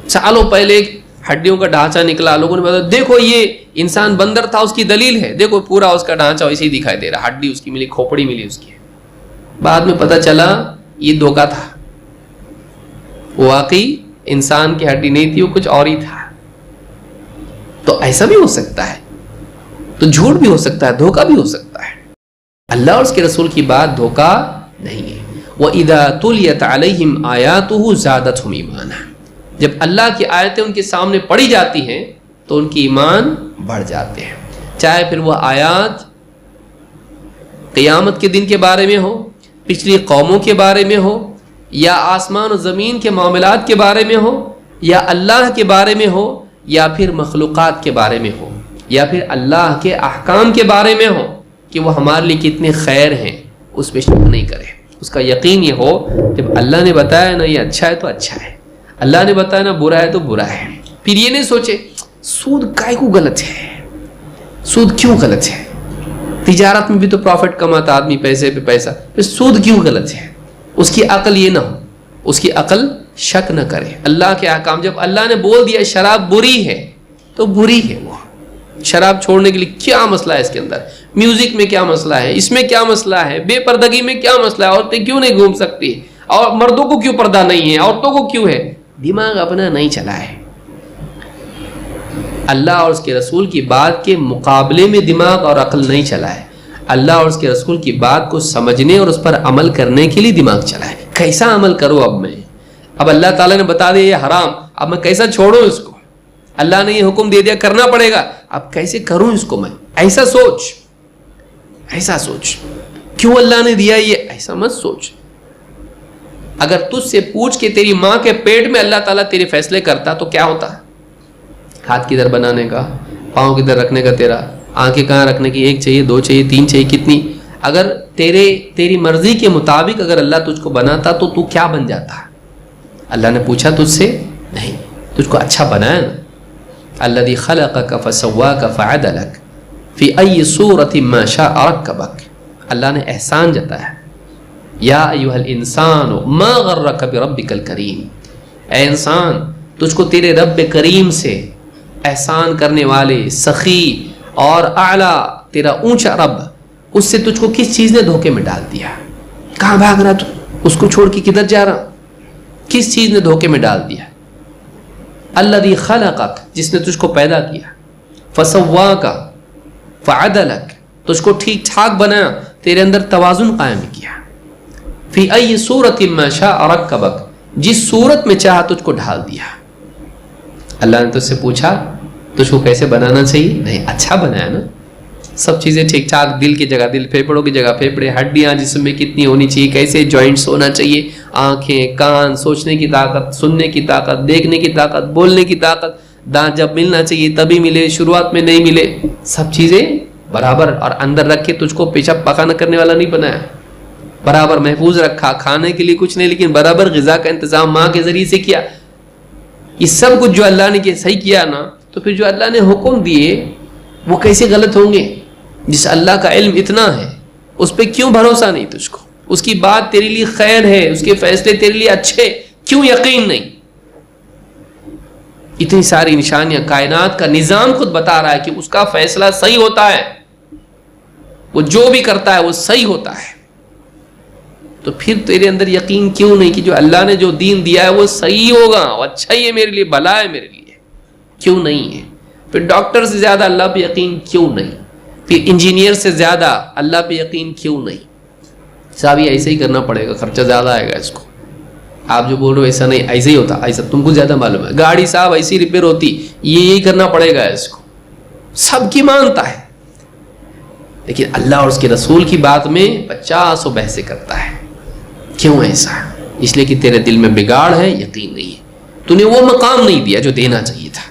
سالوں پہلے ایک ہڈیوں کا ڈھانچہ نکلا، لوگوں نے بتایا دیکھو یہ انسان بندر تھا، اس کی دلیل ہے، دیکھو پورا اس کا ڈھانچہ ویسے ہی دکھائی دے رہا، ہڈی اس کی ملی، کھوپڑی ملی اس کی. بعد میں پتہ چلا یہ دھوکا تھا، واقعی انسان کی ہڈی نہیں تھی، وہ کچھ اور ہی تھا. تو ایسا بھی ہو سکتا ہے، تو جھوٹ بھی ہو سکتا ہے، دھوکا بھی ہو سکتا ہے. اللہ اور اس کے رسول کی بات دھوکا نہیں ہے. وَإِذَا تُلِيَتْ عَلَيْهِمْ آيَاتُهُ زَادَتْهُمْ إِيمَانًا، جب اللہ کی آیتیں ان کے سامنے پڑھی جاتی ہیں تو ان کی ایمان بڑھ جاتے ہیں. چاہے پھر وہ آیات قیامت کے دن کے بارے میں ہو، پچھلی قوموں کے بارے میں ہو، یا آسمان و زمین کے معاملات کے بارے میں ہو، یا اللہ کے بارے میں ہو، یا پھر مخلوقات کے بارے میں ہو، یا پھر اللہ کے احکام کے بارے میں ہو کہ وہ ہمارے لیے کتنے خیر ہیں، اس پہ شک نہیں کرے. اس کا یقین یہ ہو جب اللہ نے بتایا نا یہ اچھا ہے تو اچھا ہے، اللہ نے بتایا نا برا ہے تو برا ہے. پھر یہ نہیں سوچے سود کائے کو غلط ہے، سود کیوں غلط ہے، تجارت میں بھی تو پروفٹ کماتا آدمی، پیسے پہ پیسہ، پھر سود کیوں غلط ہے. اس کی عقل یہ نہ ہو، اس کی عقل شک نہ کرے. اللہ کے احکام، جب اللہ نے بول دیا شراب بری ہے تو بری ہے. وہ شراب چھوڑنے کے لیے کیا مسئلہ ہے اس کے اندر، میوزک میں کیا مسئلہ ہے، اس میں کیا مسئلہ ہے، بے پردگی میں کیا مسئلہ ہے، عورتیں کیوں نہیں گھوم سکتی، اور مردوں کو کیوں پردہ نہیں ہے، عورتوں کو کیوں ہے. دماغ اپنا نہیں چلا ہے. اللہ اور اس کے رسول کی بات کے مقابلے میں دماغ اور عقل نہیں چلا ہے. اللہ اور اس کے رسول کی بات کو سمجھنے اور اس پر عمل کرنے کے لیے دماغ چلا ہے. کیسا عمل کروں اب اللہ تعالیٰ نے بتا دیا یہ حرام، اب میں کیسا چھوڑوں اس کو، اللہ نے یہ حکم دے دیا کرنا پڑے گا، اب کیسے کروں اس کو میں. ایسا سوچ کیوں اللہ نے دیا یہ، ایسا مت سوچ. اگر تجھ سے پوچھ کہ تیری ماں کے پیٹ میں اللہ تعالیٰ تیرے فیصلے کرتا تو کیا ہوتا، ہاتھ کدھر بنانے کا، پاؤں کدھر رکھنے کا، تیرا آنکھیں کہاں رکھنے کی، 1 چاہیے 2 چاہیے 3 چاہیے، کتنی، اگر تیری مرضی کے مطابق اگر اللہ تجھ کو بناتا تو تو کیا بن جاتا. اللہ نے پوچھا تجھ سے نہیں، تجھ کو اچھا بنایا نا. الذی خلقک فسواک فعدلک فی ای صورت ما شاء رکبک. اللہ نے احسان جتایا، یا ایھا الانسان ما غرک بربک الکریم. اے انسان تجھ کو تیرے رب کریم سے، احسان کرنے والے، سخی اور اعلیٰ تیرا اونچا رب، اس سے تجھ کو کس چیز نے دھوکے میں ڈال دیا؟ کہاں بھاگ رہا تو؟ اس کو چھوڑ کے کدھر جا رہا؟ کس چیز نے دھوکے میں ڈال دیا؟ الذی خلقک، جس نے تجھ کو پیدا کیا، فسواک فعدلک، تجھ کو ٹھیک ٹھاک بنایا، تیرے اندر توازن قائم کیا، فی ای صورت ما شاء رکبک، جس صورت میں چاہا تجھ کو ڈھال دیا۔ اللہ نے تجھ سے پوچھا تجھ کو کیسے بنانا چاہیے؟ نہیں، اچھا بنایا نا، سب چیزیں ٹھیک ٹھاک، دل کی جگہ دل، پھیپھڑوں کی جگہ پھیپھڑے، ہڈیاں جسم میں کتنی ہونی چاہیے، کیسے جوائنٹس ہونا چاہیے، آنکھیں، کان، سوچنے کی طاقت، سننے کی طاقت، دیکھنے کی طاقت، بولنے کی طاقت، دانت جب ملنا چاہیے تبھی ملے، شروعات میں نہیں ملے، سب چیزیں برابر، اور اندر رکھ کے تجھ کو پیشاب پخانہ کرنے والا نہیں بنایا، برابر محفوظ رکھا، کھانے کے لیے کچھ نہیں لیکن برابر غذا کا انتظام ماں کے ذریعے سے کیا۔ یہ سب کچھ جو اللہ نے صحیح کیا نا، تو پھر جو اللہ نے حکم دیے وہ کیسے غلط ہوں گے؟ جس اللہ کا علم اتنا ہے اس پہ کیوں بھروسہ نہیں تجھ کو؟ اس کی بات تیرے لیے خیر ہے، اس کے فیصلے تیرے لیے اچھے، کیوں یقین نہیں؟ اتنی ساری نشانیاں، کائنات کا نظام خود بتا رہا ہے کہ اس کا فیصلہ صحیح ہوتا ہے، وہ جو بھی کرتا ہے وہ صحیح ہوتا ہے، تو پھر تیرے اندر یقین کیوں نہیں کہ جو اللہ نے جو دین دیا ہے وہ صحیح ہوگا، وہ اچھا ہی ہے میرے لیے، بھلا ہے میرے لیے؟ کیوں نہیں ہے؟ پھر ڈاکٹر سے زیادہ اللہ پہ یقین کیوں نہیں؟ پھر انجینئر سے زیادہ اللہ پہ یقین کیوں نہیں؟ صاحب یہ ایسے ہی کرنا پڑے گا، خرچہ زیادہ آئے گا اس کو، آپ جو بول رہے ہو ایسا نہیں، ایسے ہی ہوتا، ایسا تم کو زیادہ معلوم ہے، گاڑی صاحب ایسی ریپیئر ہوتی، یہی کرنا پڑے گا اس کو، سب کی مانتا ہے، لیکن اللہ اور اس کے رسول کی بات میں 50 بحثیں کرتا ہے۔ کیوں ایسا؟ اس لیے کہ تیرے دل میں بگاڑ ہے، یقین نہیں ہے، تو نے وہ مقام نہیں دیا جو دینا چاہیے تھا،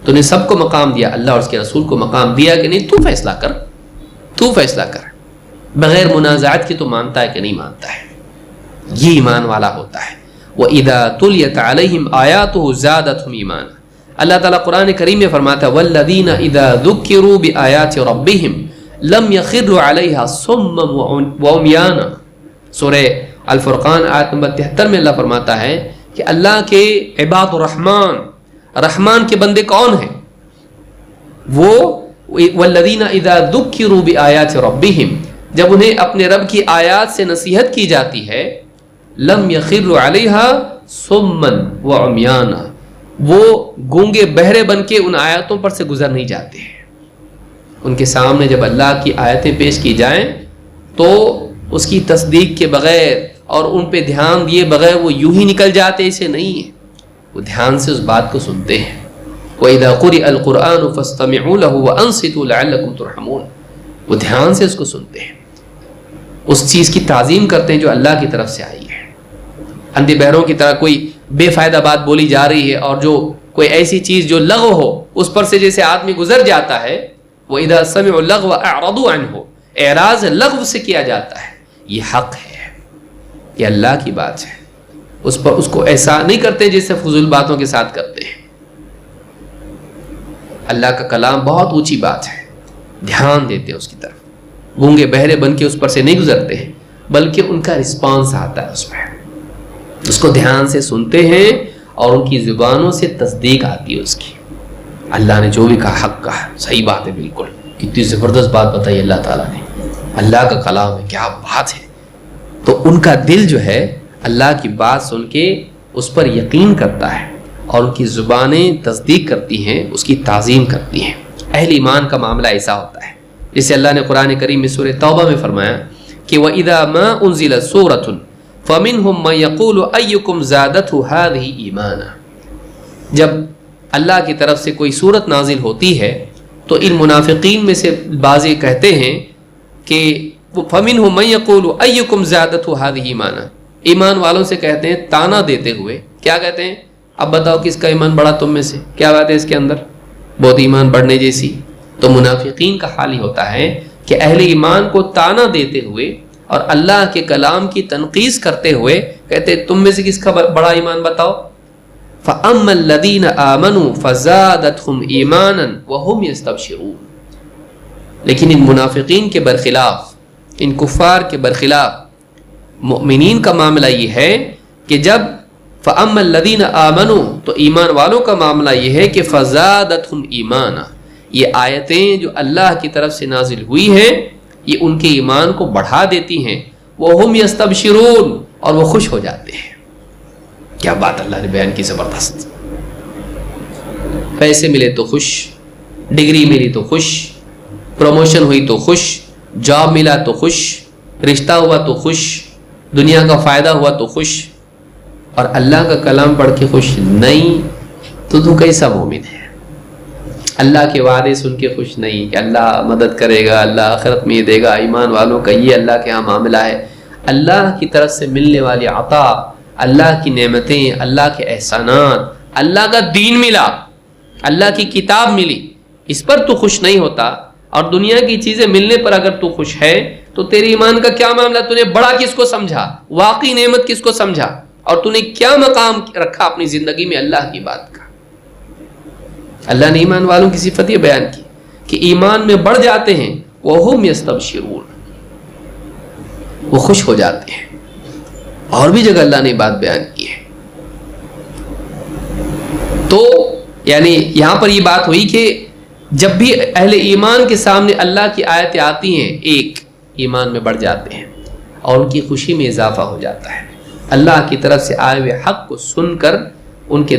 تو نے سب کو مقام دیا، اللہ اور اس کے رسول کو مقام دیا کہ نہیں؟ تو فیصلہ کر، تو فیصلہ کر، بغیر منازعات کی تو مانتا ہے کہ نہیں مانتا ہے؟ یہ ایمان والا ہوتا ہے۔ وَإِذَا تُلِيَتْ عَلَيْهِمْ آيَاتُهُ زَادَتْهُمْ إِيمَانًا، اللہ تعالیٰ قرآن کریم میں فرماتا ہے وَالَّذِينَ إِذَا ذُكِّرُوا بِآيَاتِ رَبِّهِمْ لَمْ يَخِرُّوا عَلَيْهَا صُمًّا وَعُمْيَانًا۔ سورہ الفرقان آیت نمبر 73 میں اللہ فرماتا ہے کہ اللہ کے عباد الرحمن، رحمان کے بندے کون ہیں؟ وہ وَالَّذِينَ إِذَا ذُكِّرُوا بِآيَاتِ رَبِّهِمْ، جب انہیں اپنے رب کی آیات سے نصیحت کی جاتی ہے، لم يخروا علیہا صمًا وعمیانا، وہ گونگے بہرے بن کے ان آیاتوں پر سے گزر نہیں جاتے ہیں۔ ان کے سامنے جب اللہ کی آیتیں پیش کی جائیں تو اس کی تصدیق کے بغیر اور ان پہ دھیان دیے بغیر وہ یوں ہی نکل جاتے، اسے نہیں ہے، وہ دھیان سے اس بات کو سنتے ہیں۔ وَإِذَا قُرِئَ الْقُرْآنُ فَاسْتَمِعُوا لَهُ وَأَنصِتُوا لَعَلَّكُمْ تُرْحَمُونَ، وہ دھیان سے اس کو سنتے ہیں، اس چیز کی تعظیم کرتے ہیں جو اللہ کی طرف سے آئی ہے۔ اندھے بہروں کی طرح کوئی بے فائدہ بات بولی جا رہی ہے اور جو کوئی ایسی چیز جو لغو ہو اس پر سے جیسے آدمی گزر جاتا ہے، وَإِذَا سَمِعُوا اللَّغْوَ أَعْرَضُوا عَنْهُ، اعراض لغو سے کیا جاتا ہے، یہ حق ہے، یہ اللہ کی بات ہے، اس پر اس کو ایسا نہیں کرتے جیسے فضول باتوں کے ساتھ کرتے ہیں۔ اللہ کا کلام بہت اونچی بات ہے، دھیان دیتے ہیں اس کی طرف، گونگے بہرے بن کے اس پر سے نہیں گزرتے ہیں، بلکہ ان کا رسپانس آتا ہے، اس میں اس کو دھیان سے سنتے ہیں اور ان کی زبانوں سے تصدیق آتی ہے اس کی، اللہ نے جو بھی کہا حق کہا، صحیح بات ہے، بالکل کتنی زبردست بات بتائی اللہ تعالیٰ نے، اللہ کا کلام ہے، کیا بات ہے، تو ان کا دل جو ہے اللہ کی بات سن کے اس پر یقین کرتا ہے اور ان کی زبانیں تصدیق کرتی ہیں، اس کی تعظیم کرتی ہیں۔ اہل ایمان کا معاملہ ایسا ہوتا ہے، جسے اللہ نے قرآن کریم میں سورہ توبہ میں فرمایا کہ وَإِذَا مَا أُنزِلَتْ سُورَةٌ فَمِنْهُمْ مَنْ يَقُولُ أَيُّكُمْ زَادَتْهُ هَذِهِ إِيمَانًا، جب اللہ کی طرف سے کوئی سورت نازل ہوتی ہے تو ان منافقین میں سے بعض کہتے ہیں کہ فَمِنْهُمْ مَنْ يَقُولُ أَيُّكُمْ زَادَتْهُ هَذِهِ إِيمَانًا، ایمان والوں سے کہتے ہیں تانا دیتے ہوئے، کیا کہتے ہیں؟ اب بتاؤ کس کا ایمان بڑا تم میں سے، کیا بات ہے اس کے اندر، بہت ایمان بڑھنے جیسی۔ تو منافقین کا حال ہی ہوتا ہے کہ اہل ایمان کو تانا دیتے ہوئے اور اللہ کے کلام کی تنقیص کرتے ہوئے کہتے تم میں سے کس کا بڑا ایمان بتاؤ۔ فَأَمَّا الَّذِينَ آمَنُوا فَزَادَتْهُمْ إِيمَانًا وَهُمْ يَسْتَبْشِرُونَ، لیکن ان منافقین کے برخلاف، ان کفار کے برخلاف مؤمنین کا معاملہ یہ ہے کہ جب فَأَمَّا الَّذِينَ آمَنُوا، تو ایمان والوں کا معاملہ یہ ہے کہ فَزَادَتْهُمْ إِيمَانًا، یہ آیتیں جو اللہ کی طرف سے نازل ہوئی ہیں یہ ان کے ایمان کو بڑھا دیتی ہیں. وَهُمْ يَسْتَبْشِرُونَ اور وہ خوش ہو جاتے ہیں. کیا بات اللہ نے بیان کی زبردست. پیسے ملے تو خوش، ڈگری ملی تو خوش، پروموشن ہوئی تو خوش، جاب ملا تو خوش، رشتہ ہوا تو خوش، دنیا کا فائدہ ہوا تو خوش، اور اللہ کا کلام پڑھ کے خوش نہیں تو کیسا مومن ہے؟ اللہ کے وعدے سن کے خوش نہیں کہ اللہ مدد کرے گا، اللہ آخرت میں یہ دے گا. ایمان والوں کا یہ اللہ کے ہاں معاملہ ہے. اللہ کی طرف سے ملنے والی عطا، اللہ کی نعمتیں، اللہ کے احسانات، اللہ کا دین ملا، اللہ کی کتاب ملی، اس پر تو خوش نہیں ہوتا، اور دنیا کی چیزیں ملنے پر اگر تو خوش ہے تو تیرے ایمان کا کیا معاملہ؟ تو نے بڑا کس کو سمجھا؟ واقعی نعمت کس کو سمجھا؟ اور تو نے کیا مقام رکھا اپنی زندگی میں اللہ کی بات کا؟ اللہ نے ایمان والوں کی صفت یہ بیان کی کہ ایمان میں بڑھ جاتے ہیں. وَهُمْ يَسْتَبْشِرُونَ وہ خوش ہو جاتے ہیں. اور بھی جگہ اللہ نے بات بیان کی ہے. تو یعنی یہاں پر یہ بات ہوئی کہ جب بھی اہل ایمان کے سامنے اللہ کی آیتیں آتی ہیں ایک ایمان میں بڑھ جاتے ہیں اور ان کی خوشی میں اضافہ ہو جاتا ہے. اللہ کی طرف سے آئے ہوئے حق کو سن کر ان کے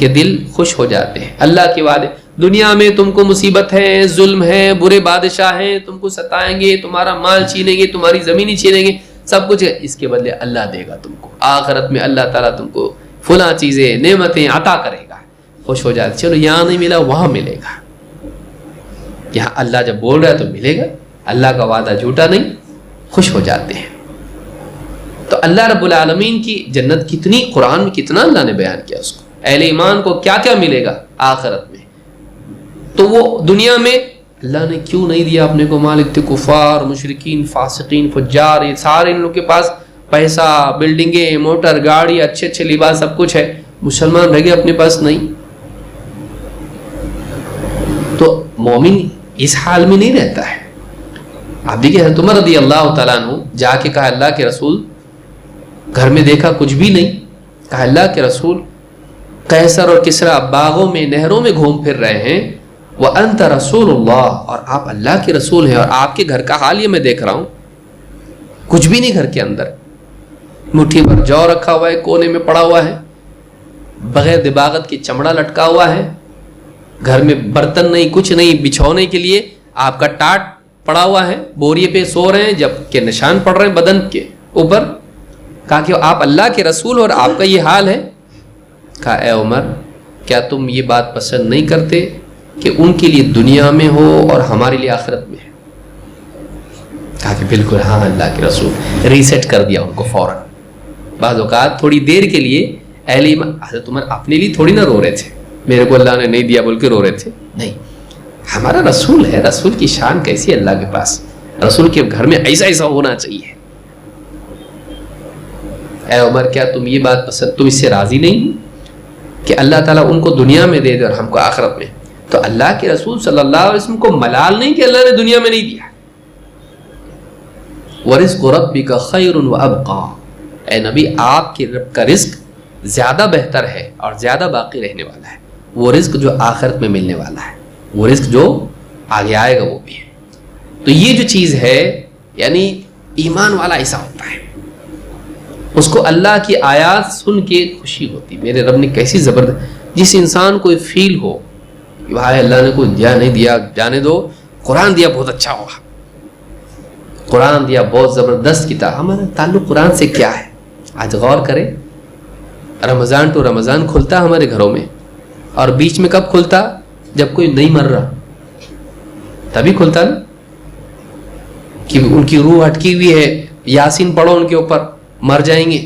دل خوش ہو جاتے ہیں. اللہ کے وعدے، دنیا میں تم کو مصیبت ہے، ظلم ہے، برے بادشاہ ہیں، تم کو ستائیں گے، تمہارا مال چھینیں گے، تمہاری زمینیں چھینیں گے، سب کچھ ہے. اس کے بدلے اللہ دے گا تم کو. آخرت میں اللہ تعالیٰ تم کو فلاں چیزیں، نعمتیں عطا کرے گا. خوش ہو جاتے. چلو یہاں نہیں ملا وہاں ملے گا. یہاں اللہ جب بول رہا ہے تو ملے گا. اللہ کا وعدہ جھوٹا نہیں. خوش ہو جاتے ہیں. تو اللہ رب العالمین کی جنت کتنی، قرآن میں کتنا اللہ نے بیان کیا اس کو. اہل ایمان کو کیا کیا ملے گا آخرت میں. تو وہ دنیا میں اللہ نے کیوں نہیں دیا اپنے کو مال؟ اتنے کفار، مشرکین، فاسقین، فجار، یہ سارے ان لوگ کے پاس پیسہ، بلڈنگیں، موٹر، گاڑی، اچھے اچھے لباس، سب کچھ ہے. مسلمان رہ گئے اپنے پاس نہیں. تو مومن اس حال میں نہیں رہتا ہے. آپ دیکھیں حضرت عمر رضی اللہ تعالیٰ عنہ جا کے کہا اللہ کے رسول، گھر میں دیکھا کچھ بھی نہیں، کہا اللہ کے رسول قیصر اور کسریٰ باغوں میں، نہروں میں گھوم پھر رہے ہیں، وَأَنْتَ رَسُولُ اللَّهِ اور آپ اللہ کے رسول ہیں، اور آپ کے گھر کا حال یہ میں دیکھ رہا ہوں، کچھ بھی نہیں گھر کے اندر. مٹھی پر جو رکھا ہوا ہے، کونے میں پڑا ہوا ہے، بغیر دباغت کی چمڑا لٹکا ہوا ہے، گھر میں برتن نہیں، کچھ نہیں، بچھونے کے لیے آپ کا ٹاٹ پڑا ہوا ہے، بوریے پہ سو رہے ہیں، جب کہ نشان پڑ رہے ہیں بدن کے اوپر. کہا کہ آپ اللہ کے رسول اور آپ کا یہ حال ہے. کہا اے عمر کیا تم یہ بات پسند نہیں کرتے کہ ان کے لیے دنیا میں ہو اور ہمارے لیے آخرت میں ہے؟ کہا کہ بالکل ہاں اللہ کے رسول. ریسیٹ کر دیا ان کو فوراً. بعض اوقات تھوڑی دیر کے لیے اہل ایمان، حضرت عمر اپنے لیے تھوڑی نہ رو رہے تھے میرے کو اللہ نے نہیں دیا بول کے رو رہے تھے، نہیں، ہمارا رسول ہے، رسول کی شان کیسی ہے اللہ کے پاس، رسول کے گھر میں ایسا ایسا ہونا چاہیے. اے عمر کیا تم یہ بات پسند، تم اس سے راضی نہیں کہ اللہ تعالیٰ ان کو دنیا میں دے دے اور ہم کو آخرت میں؟ تو اللہ کے رسول صلی اللہ علیہ وسلم کو ملال نہیں کہ اللہ نے دنیا میں نہیں دیا. وَرِزْقُ رَبِّكَ خَيْرٌ وَأَبْقَى اے نبی آپ کے رب کا رزق زیادہ بہتر ہے اور زیادہ باقی رہنے والا ہے. وہ رزق جو آخرت میں ملنے والا ہے، وہ رزق جو آگے آئے گا وہ بھی ہے. تو یہ جو چیز ہے یعنی ایمان والا ایسا ہوتا ہے، اس کو اللہ کی آیات سن کے خوشی ہوتی. میرے رب نے کیسی زبردست، جس انسان کو فیل ہو کہ بھائی اللہ نے کوئی دیا نہیں دیا جانے دو، قرآن دیا بہت اچھا ہوا، قرآن دیا بہت زبردست کتاب. ہمارا تعلق قرآن سے کیا ہے؟ آج غور کریں. رمضان ٹو رمضان کھلتا ہمارے گھروں میں، اور بیچ میں کب کھلتا؟ جب کوئی نہیں مر رہا تبھی کھلتا نا، کہ ان کی روح اٹکی ہوئی ہے، یاسین پڑھو ان کے اوپر، مر جائیں گے.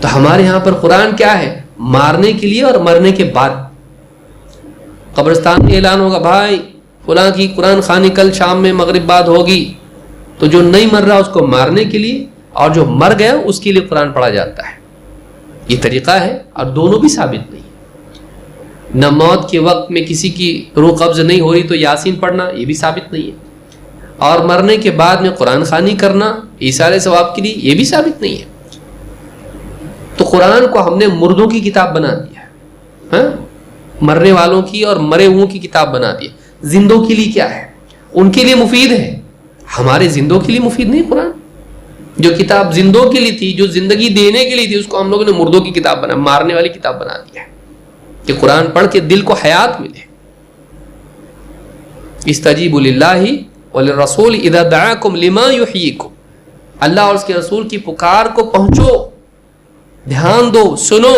تو ہمارے یہاں پر قرآن کیا ہے؟ مارنے کے لیے اور مرنے کے بعد. قبرستان میں اعلان ہوگا بھائی فلاں کی قرآن خوانی کل شام میں مغرب بعد ہوگی، تو جو نہیں مر رہا اس کو مارنے کے لیے، اور جو مر گیا اس کے لیے قرآن پڑھا جاتا ہے. یہ طریقہ ہے، اور دونوں بھی ثابت نہیں. نہ موت کے وقت میں کسی کی روح قبض نہیں ہو رہی تو یاسین پڑھنا یہ بھی ثابت نہیں ہے، اور مرنے کے بعد میں قرآن خوانی کرنا ایثار ثواب کے لیے یہ بھی ثابت نہیں ہے. تو قرآن کو ہم نے مردوں کی کتاب بنا دیا ہے. مرنے والوں کی اور مرے ہوئوں کی کتاب بنا دی. زندوں کے لیے کیا ہے؟ ان کے لیے مفید ہے, ہمارے زندوں کے لیے مفید نہیں. قرآن جو کتاب زندوں کے لیے تھی, جو زندگی دینے کے لیے تھی, اس کو ہم لوگوں نے مردوں کی کتاب بنا, مارنے والی کتاب بنا دیا ہے کہ قرآن پڑھ کے دل کو حیات ملے. استجیبوا للہ وللرسول اذا دعاکم لما یحییکم, اللہ اور اس کے رسول کی پکار کو پہنچو, دھیان دو, سنو,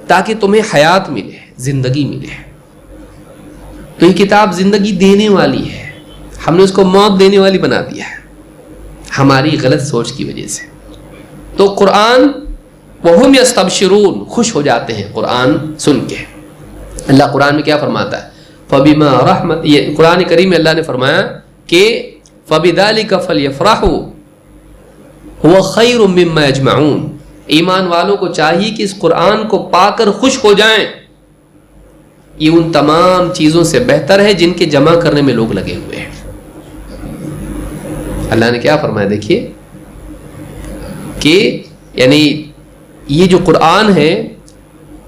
تاکہ تمہیں حیات ملے, زندگی ملے. تو یہ کتاب زندگی دینے والی ہے, ہم نے اس کو موت دینے والی بنا دیا ہے ہماری غلط سوچ کی وجہ سے. تو قرآن وَهُمْ يَسْتَبْشِرُونَ, خوش ہو جاتے ہیں قرآن سن کے. اللہ قرآن میں کیا فرماتا ہے؟ فَبِمَا رَحْمَةٍ, یہ قرآن کریم میں اللہ نے فرمایا کہ فَبِذَلِكَ فَلْيَفْرَحُوا هُوَ خَيْرٌ مِّمَّا يَجْمَعُونَ, ایمان والوں کو چاہیے کہ اس قرآن کو پا کر خوش ہو جائیں, یہ ان تمام چیزوں سے بہتر ہے جن کے جمع کرنے میں لوگ لگے ہوئے ہیں. اللہ نے کیا فرمایا دیکھیے کہ یعنی یہ جو قرآن ہے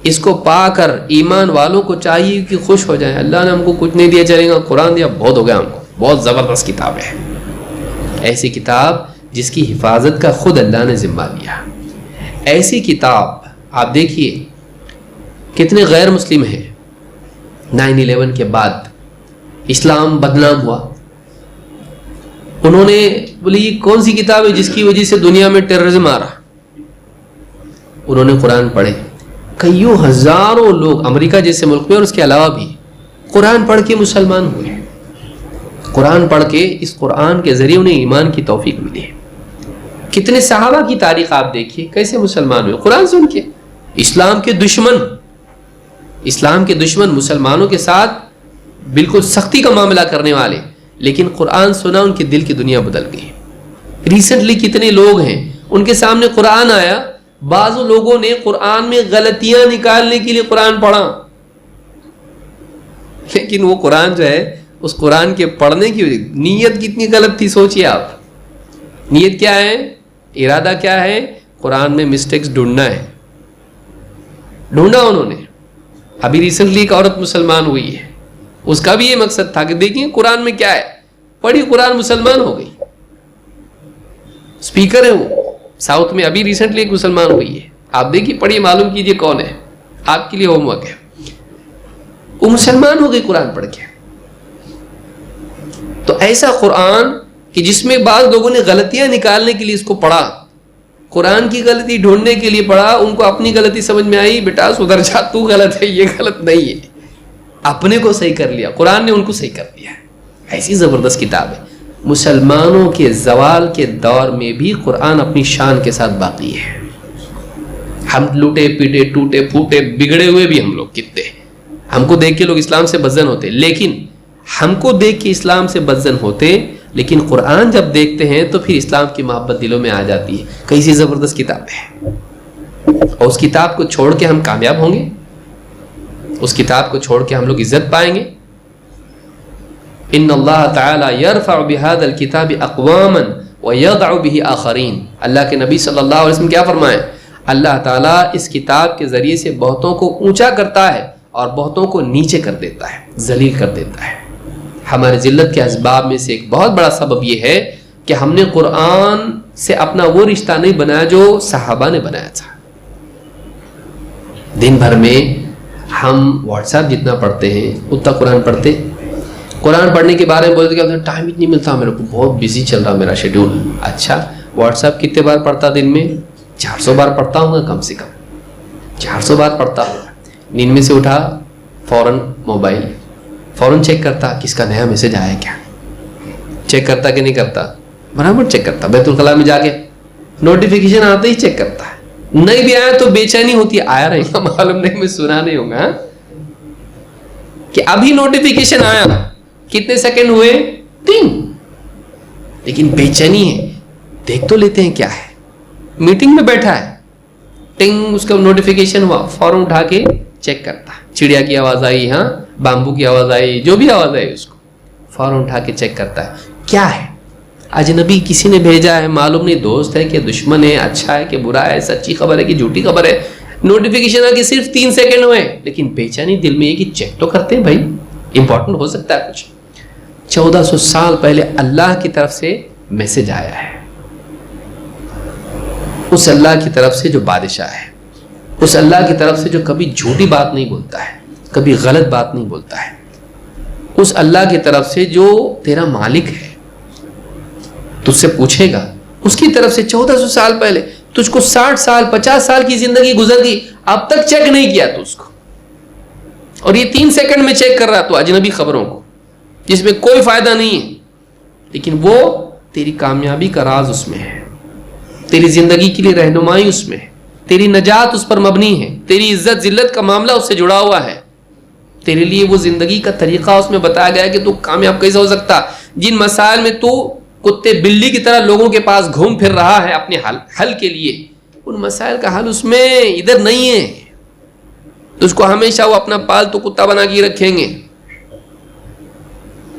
اس کو پا کر ایمان والوں کو چاہیے کہ خوش ہو جائیں. اللہ نے ہم کو کچھ نہیں دیا چلے گا, قرآن دیا بہت ہو گیا ہم کو, بہت زبردست کتاب ہے. ایسی کتاب جس کی حفاظت کا خود اللہ نے ذمہ لیا. ایسی کتاب آپ دیکھیے کتنے غیر مسلم ہیں. 9/11 کے بعد اسلام بدنام ہوا, انہوں نے بولی یہ کون سی کتاب ہے جس کی وجہ سے دنیا میں ٹیررزم آ رہا. انہوں نے قرآن پڑھے, کئیوں ہزاروں لوگ امریکہ جیسے ملک میں اور اس کے علاوہ بھی قرآن پڑھ کے مسلمان ہوئے. قرآن پڑھ کے, اس قرآن کے ذریعے انہیں ایمان کی توفیق ملی. کتنے صحابہ کی تاریخ آپ دیکھیے کیسے مسلمان ہوئے قرآن سن کے. اسلام کے دشمن مسلمانوں کے ساتھ بالکل سختی کا معاملہ کرنے والے, لیکن قرآن سنا ان کے دل کی دنیا بدل گئی. ریسنٹلی کتنے لوگ ہیں ان کے سامنے قرآن آیا, بعض لوگوں نے قرآن میں غلطیاں نکالنے کے لیے قرآن پڑھا, لیکن وہ قرآن جو ہے اس قرآن کے پڑھنے کی نیت کتنی غلط تھی. سوچئے آپ, نیت کیا ہے, ارادہ کیا ہے, قرآن میں مسٹیکس ڈھونڈنا ہے. ڈھونڈا انہوں نے. ابھی ریسنٹلی ایک عورت مسلمان ہوئی ہے, اس کا بھی یہ مقصد تھا کہ دیکھیں قرآن میں کیا ہے, پڑھی قرآن, مسلمان ہو گئی. اسپیکر ہے وہ ساؤتھ میں, ابھی ریسنٹلی ایک مسلمان ہوئی ہے, آپ دیکھیے پڑھیے, معلوم کیجئے کون ہے, آپ کے لیے ہوم ورک ہے. وہ مسلمان ہو گئی قرآن پڑھ کے. تو ایسا قرآن کہ جس میں بعض لوگوں نے غلطیاں نکالنے کے لیے اس کو پڑھا, قرآن کی غلطی ڈھونڈنے کے لیے پڑھا, ان کو اپنی غلطی سمجھ میں آئی, بیٹا سدھر جا, تو غلط ہے, یہ غلط نہیں ہے, اپنے کو صحیح کر لیا, قرآن نے ان کو صحیح کر دیا. ایسی زبردست کتاب ہے. مسلمانوں کے زوال کے دور میں بھی قرآن اپنی شان کے ساتھ باقی ہے. ہم لوٹے پیٹے ٹوٹے پھوٹے بگڑے ہوئے بھی ہم لوگ کتنے, ہم کو دیکھ کے لوگ اسلام سے بدزن ہوتے, لیکن ہم کو دیکھ کے اسلام سے بدزن ہوتے, لیکن قرآن جب دیکھتے ہیں تو پھر اسلام کی محبت دلوں میں آ جاتی ہے. کیسی زبردست کتاب ہے, اور اس کتاب کو چھوڑ کے ہم کامیاب ہوں گے, اس کتاب کو چھوڑ کے ہم لوگ عزت پائیں گے. ان اللہ تعالی یرفع بهذا الكتاب اقواما ویضع به آخرین. اللہ کے نبی صلی اللہ علیہ وسلم کیا فرمائیں, اللہ تعالیٰ اس کتاب کے ذریعے سے بہتوں کو اونچا کرتا ہے اور بہتوں کو نیچے کر دیتا ہے, ذلیل کر دیتا ہے. ہمارے ذلت کے اسباب میں سے ایک بہت بڑا سبب یہ ہے کہ ہم نے قرآن سے اپنا وہ رشتہ نہیں بنایا جو صحابہ نے بنایا تھا. دن بھر میں ہم واٹس ایپ جتنا پڑھتے ہیں اتنا قرآن پڑھتے. قرآن پڑھنے کے بارے میں بولتے کہ ٹائم نہیں ملتا میرے کو, بہت بزی چل رہا میرا شیڈول. اچھا واٹس ایپ کتنے بار پڑھتا دن میں؟ 400 بار پڑھتا ہوں گا کم سے کم, 400 بار پڑھتا ہوں. نیند میں سے اٹھا فوراً موبائل, فوراً چیک کرتا کس کا نیا میسج آیا کیا, چیک کرتا کہ نہیں کرتا, برابر چیک کرتا. بیت الخلاء میں جا کے نوٹیفیکیشن آتے ہی چیک کرتا ہے, نہیں بھی آیا تو بے چینی ہوتی ہے, آیا رہے گا معلوم نہیں, میں سنا نہیں ہوگا کہ ابھی نوٹیفیکیشن آیا, کتنے سیکنڈ ہوئے, 3, لیکن بے چینی ہے, دیکھ تو لیتے ہیں کیا ہے. میٹنگ میں بیٹھا ہے, ٹنگ اس کا نوٹیفیکیشن ہوا, فوراً اٹھا کے چیک کرتا, چڑیا کی آواز آئی, ہاں بامبو کی آواز آئی, جو بھی آواز آئی اس کو فوراً اٹھا کے چیک کرتا ہے کیا ہے. اجنبی کسی نے بھیجا ہے, معلوم نہیں دوست ہے کہ دشمن ہے, اچھا ہے کہ برا ہے, سچی خبر ہے کہ جھوٹی خبر ہے, نوٹیفیکیشن آ کے صرف 3 سیکنڈ ہوئے لیکن بےچینی دل میں یہ کہ چیک تو کرتے ہیں بھائی، امپورٹنٹ ہو سکتا ہے کچھ۔ 1400 سال پہلے اللہ کی طرف سے میسج آیا ہے، اس اللہ کی طرف سے جو بادشاہ ہے، اس اللہ کی طرف سے جو کبھی جھوٹی بات نہیں بولتا ہے، کبھی غلط بات نہیں بولتا ہے، اس اللہ کی طرف سے جو تیرا مالک ہے، تجھ سے پوچھے گا اس کی طرف سے 1400 سال پہلے۔ تجھ کو 60 سال 50 سال کی زندگی گزر گئی، اب تک چیک نہیں کیا تو اس کو، اور یہ 3 سیکنڈ میں چیک کر رہا تو اجنبی خبروں کو جس میں کوئی فائدہ نہیں ہے، لیکن وہ تیری کامیابی کا راز اس میں ہے، تیری زندگی کے لیے رہنمائی اس میں ہے، تیری نجات اس پر مبنی ہے، تیری عزت ذلت کا معاملہ اس سے جڑا ہوا ہے، تیرے لیے وہ زندگی کا طریقہ اس میں بتایا گیا ہے کہ تو کامیاب کیسے ہو سکتا۔ جن مسائل میں تو کتے بلی کی طرح لوگوں کے پاس گھوم پھر رہا ہے اپنے حل کے لیے، ان مسائل کا حل اس میں ادھر نہیں ہے۔ تو اس کو ہمیشہ وہ اپنا پالتو کتا بنا کے رکھیں گے۔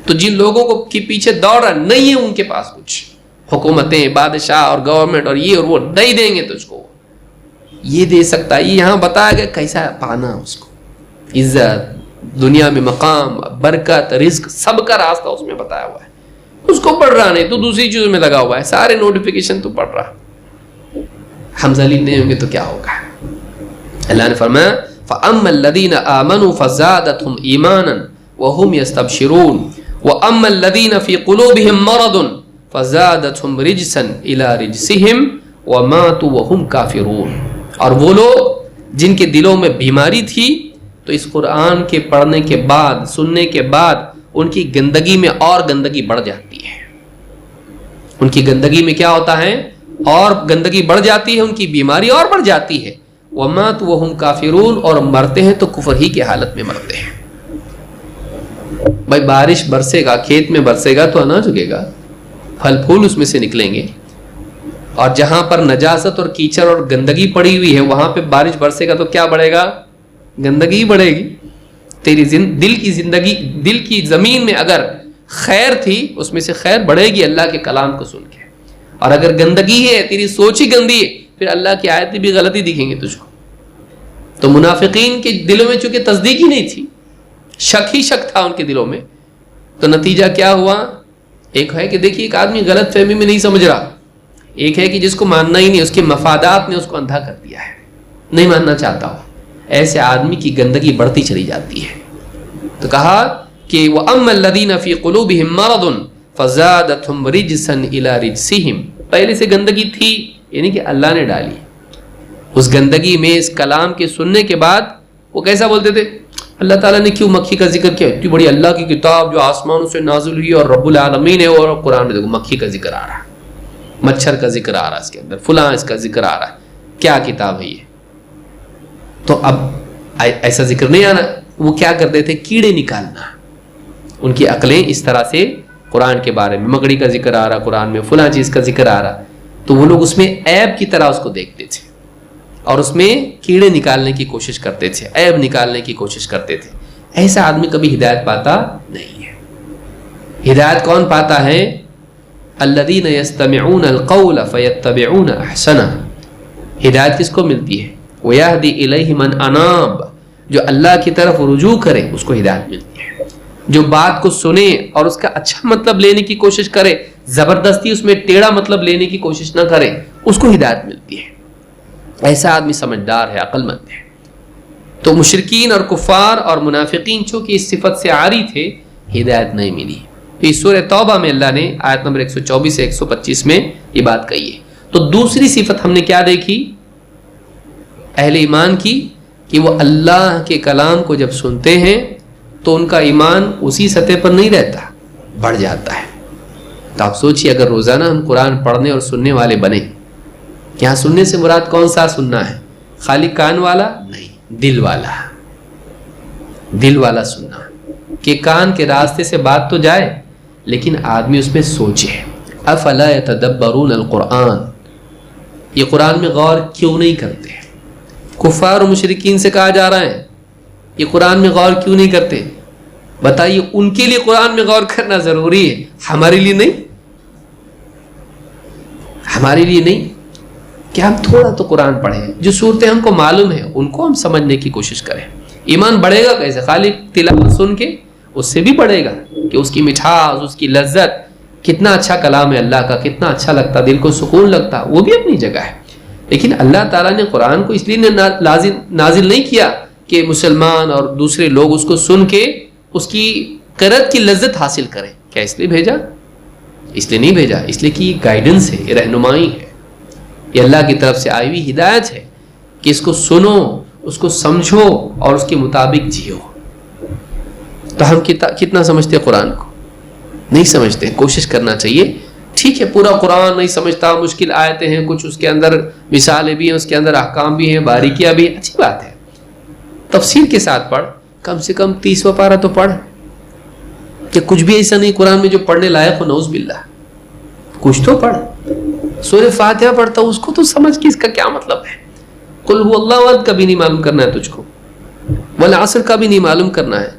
تو جن لوگوں کو کے پیچھے دوڑ رہا نہیں ہے ان کے پاس کچھ، حکومتیں، بادشاہ اور گورنمنٹ اور یہ اور وہ نہیں دیں گے تجھ کو، یہ دے سکتا ہے۔ یہ یہاں بتایا گیا کیسا پانا اس کو، عزت، دنیا میں مقام، برکت، رزق، سب کا راستہ اس میں بتایا ہوا ہے۔ اس کو پڑھ رہا نہیں تو دوسری چیزوں میں لگا ہوا ہے، سارے نوٹیفیکیشن تو پڑھ رہا۔ ہم ذلیل نہیں ہوں گے تو کیا ہوگا؟ اللہ نے فرمایا فَأَمَّا الَّذِينَ آمَنُوا فَزَادَتْهُمْ إِيمَانًا وَهُمْ يَسْتَبْشِرُونَ وَأَمَّا الَّذِينَ فِي قُلُوبِهِمْ مَرَضٌ فَزَادَتْهُمْ رِجْسًا إِلَى رِجْسِهِمْ وَمَاتُوا وَهُمْ كَافِرُونَ۔ اور وہ لوگ جن کے دلوں میں بیماری تھی تو اس قرآن کے پڑھنے کے بعد، سننے کے بعد ان کی گندگی میں اور گندگی بڑھ جاتی ہے۔ ان کی گندگی میں کیا ہوتا ہے؟ اور گندگی بڑھ جاتی ہے، ان کی بیماری اور بڑھ جاتی ہے۔ وَمَاتُوا وَهُمْ كَافِرُونَ، اور مرتے ہیں تو کفر ہی کی حالت میں مرتے ہیں۔ بھائی بارش برسے گا، کھیت میں برسے گا تو اناج اگے گا، پھل پھول اس میں سے نکلیں گے، اور جہاں پر نجاست اور کیچڑ اور گندگی پڑی ہوئی ہے وہاں پہ بارش برسے گا تو کیا بڑھے گا؟ گندگی بڑھے گی۔ تیری دل کی زندگی، دل کی زمین میں اگر خیر تھی اس میں سے خیر بڑھے گی اللہ کے کلام کو سن کے، اور اگر گندگی ہے، تیری سوچ ہی گندی ہے، پھر اللہ کی آیتیں بھی غلطی دکھیں گے تجھ کو۔ تو منافقین کے دلوں میں چونکہ تصدیق ہی نہیں تھی، شک ہی شک تھا ان کے دلوں میں، تو نتیجہ کیا ہوا؟ ایک ہے کہ دیکھیے ایک آدمی غلط فہمی میں نہیں سمجھ رہا، ایک ہے کہ جس کو ماننا ہی نہیں، اس کے مفادات نے اس کو اندھا کر دیا ہے، نہیں ماننا چاہتا ہو۔ ایسے آدمی کی گندگی بڑھتی چلی جاتی ہے۔ تو کہا کہ وَأَمَّا الَّذِينَ فِي قُلُوبِهِمْ مَرَضٌ فَزَادَتْهُمْ رِجْسًا إِلَى رِجْسِهِمْ، پہلے سے گندگی تھی، یعنی کہ اللہ نے ڈالی۔ اس گندگی میں اس کلام کے سننے کے بعد وہ کیسا بولتے تھے؟ اللہ تعالیٰ نے کیوں مکھی کا ذکر کیا؟ اتنی بڑی اللہ کی کتاب جو آسمانوں سے نازل ہوئی اور رب العالمین ہے، اور قرآن میں دیکھو مکھی کا ذکر آ رہا ہے، مچھر کا ذکر آ رہا ہے، اس کے اندر فلاں اس کا ذکر آ رہا ہے، کیا کتاب ہے یہ؟ تو اب ایسا ذکر نہیں آنا۔ وہ کیا کرتے تھے؟ کیڑے نکالنا۔ ان کی عقلیں اس طرح سے قرآن کے بارے میں، مکڑی کا ذکر آ رہا قرآن میں، فلاں چیز کا ذکر آ رہا، تو وہ لوگ اس میں عیب کی طرح اس کو دیکھتے تھے اور اس میں کیڑے نکالنے کی کوشش کرتے تھے، عیب نکالنے کی کوشش کرتے تھے۔ ایسا آدمی کبھی ہدایت پاتا نہیں ہے۔ ہدایت کون پاتا ہے؟ الذین یستمعون القول فیتبعون احسنہ۔ ہدایت کس کو ملتی ہے؟ وَيَهْدِي إِلَيْهِ مَنْ أَنَابَ، جو اللہ کی طرف رجوع کرے اس کو ہدایت ملتی ہے۔ جو بات کو سنے اور اس کا اچھا مطلب لینے کی کوشش کرے، زبردستی اس میں ٹیڑھا مطلب لینے کی کوشش نہ کرے، اس کو ہدایت ملتی ہے۔ ایسا آدمی سمجھدار ہے، عقل مند ہے۔ تو مشرکین اور کفار اور منافقین چونکہ اس صفت سے عاری تھے، ہدایت نہیں ملی۔ تو اس سورہ توبہ میں اللہ نے آیت نمبر 124 سے 125 میں یہ بات کہی ہے۔ تو دوسری صفت ہم نے کیا دیکھی اہل ایمان کی؟ کہ وہ اللہ کے کلام کو جب سنتے ہیں تو ان کا ایمان اسی سطح پر نہیں رہتا، بڑھ جاتا ہے۔ تو آپ سوچئے اگر روزانہ ہم قرآن پڑھنے اور سننے والے بنے، یہاں سننے سے مراد کون سا سننا ہے؟ خالی کان والا نہیں، دل والا، دل والا سننا، کہ کان کے راستے سے بات تو جائے لیکن آدمی اس میں سوچے۔ افلا یتدبرون القرآن، یہ قرآن میں غور کیوں نہیں کرتے؟ کفار و مشرکین سے کہا جا رہا ہے یہ قرآن میں غور کیوں نہیں کرتے؟ بتائیے، ان کے لیے قرآن میں غور کرنا ضروری ہے، ہمارے لیے نہیں، ہمارے لیے نہیں۔ کہ ہم تھوڑا تو قرآن پڑھیں, جو صورتیں ہم کو معلوم ہیں ان کو ہم سمجھنے کی کوشش کریں. ایمان بڑھے گا کیسے؟ خالی تلاوت سن کے اس سے بھی بڑھے گا کہ اس کی مٹھاس, اس کی لذت, کتنا اچھا کلام ہے اللہ کا, کتنا اچھا لگتا, دل کو سکون لگتا, وہ بھی اپنی جگہ ہے. لیکن اللہ تعالیٰ نے قرآن کو اس لیے نازل نہیں کیا کہ مسلمان اور دوسرے لوگ اس کو سن کے اس کی قرأت کی لذت حاصل کریں. کیا اس لیے بھیجا؟ اس لیے نہیں بھیجا, اس لیے کہ یہ گائیڈنس ہے, یہ رہنمائی ہے, یہ اللہ کی طرف سے آئی ہوئی ہدایت ہے کہ اس کو سنو, اس کو سمجھو اور اس کے مطابق جیو. تو ہم کتنا سمجھتے ہیں قرآن کو؟ نہیں سمجھتے. کوشش کرنا چاہیے. ٹھیک ہے پورا قرآن نہیں سمجھتا, مشکل آیتیں ہیں, کچھ اس کے اندر مثالیں بھی ہیں, اس کے اندر احکام بھی ہیں, باریکیاں بھی ہیں, اچھی بات ہے. تفسیر کے ساتھ پڑھ, کم سے کم 30واں پارہ تو پڑھ. کہ کچھ بھی ایسا نہیں قرآن میں جو پڑھنے لائق ہو, نعوذ باللہ. کچھ تو پڑھ. سورہ فاتحہ پڑھتا ہوں, اس کو تو سمجھ کہ اس کا کیا مطلب ہے. قل هو اللہ احد کا بھی نہیں معلوم کرنا ہے تجھ کو, والعصر کا بھی نہیں معلوم کرنا ہے.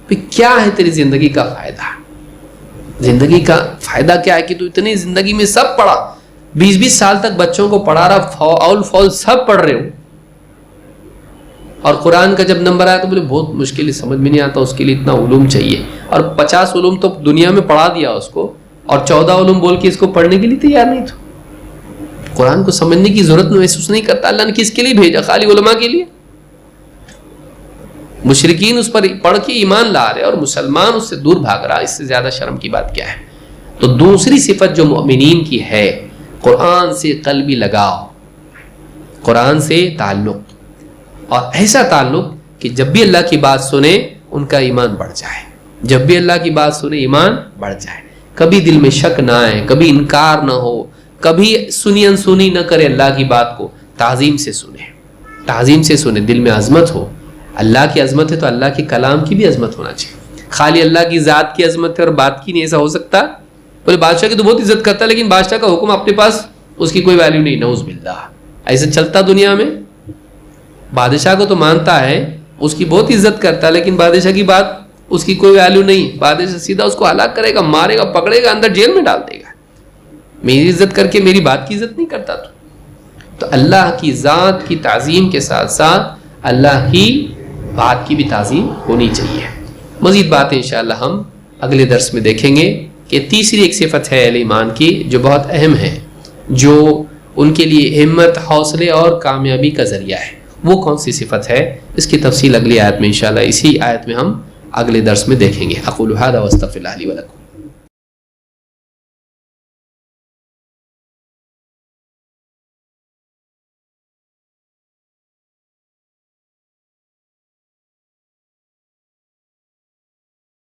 پھر کیا ہے تیری زندگی کا فائدہ؟ زندگی کا فائدہ کیا ہے کہ تو اتنی زندگی میں سب پڑھا, 20-20 سال تک بچوں کو پڑھا رہا, اول فول سب پڑھ رہے ہو, اور قرآن کا جب نمبر آیا تو بولے بہت مشکل ہے, سمجھ میں نہیں آتا, اس کے لیے اتنا علوم چاہیے. اور 50 علوم تو دنیا میں پڑھا دیا اس کو, اور 14 علوم بول کے اس کو پڑھنے کے لیے تیار نہیں تھا. قرآن کو سمجھنے کی ضرورت محسوس نہیں کرتا. اللہ نے کس کے لیے بھیجا؟ خالی علماء کے لیے. مشرکین اس پر پڑھ کے ایمان لا رہے اور مسلمان اس سے دور بھاگ رہا, اس سے زیادہ شرم کی بات کیا ہے؟ تو دوسری صفت جو مؤمنین کی ہے, قرآن سے قلبی لگاؤ, قرآن سے تعلق, اور ایسا تعلق کہ جب بھی اللہ کی بات سنے ان کا ایمان بڑھ جائے. جب بھی اللہ کی بات سنے ایمان بڑھ جائے, کبھی دل میں شک نہ آئے, کبھی انکار نہ ہو, کبھی سنی انسنی نہ کرے اللہ کی بات کو, تعظیم سے سنے, تعظیم سے سنے, دل میں عظمت ہو. اللہ کی عظمت ہے تو اللہ کے کلام کی بھی عظمت ہونا چاہیے. خالی اللہ کی ذات کی عظمت ہے اور بات کی نہیں, ایسا ہو سکتا؟ بولے بادشاہ کی تو بہت عزت کرتا ہے لیکن بادشاہ کا حکم اپنے پاس, اس کی کوئی ویلیو نہیں, نعوذ باللہ. ایسا چلتا دنیا میں؟ بادشاہ کو تو مانتا ہے, اس کی بہت عزت کرتا ہے, لیکن بادشاہ کی بات اس کی کوئی ویلیو نہیں. بادشاہ سیدھا اس کو ہلاک کرے گا, مارے گا, پکڑے گا, اندر جیل میں ڈال دے گا. میری عزت کر کے میری بات کی عزت نہیں کرتا تو اللہ کی ذات کی تعظیم کے ساتھ ساتھ اللہ کی بات کی بھی تعظیم ہونی چاہیے. مزید باتیں انشاءاللہ ہم اگلے درس میں دیکھیں گے کہ تیسری ایک صفت ہے اہل ایمان کی جو بہت اہم ہے, جو ان کے لیے ہمت, حوصلے اور کامیابی کا ذریعہ ہے. وہ کون سی صفت ہے؟ اس کی تفصیل اگلی آیت میں انشاءاللہ, اسی آیت میں ہم اگلے درس میں دیکھیں گے. اقول ھذا واستغفر اللہ لی ولکم.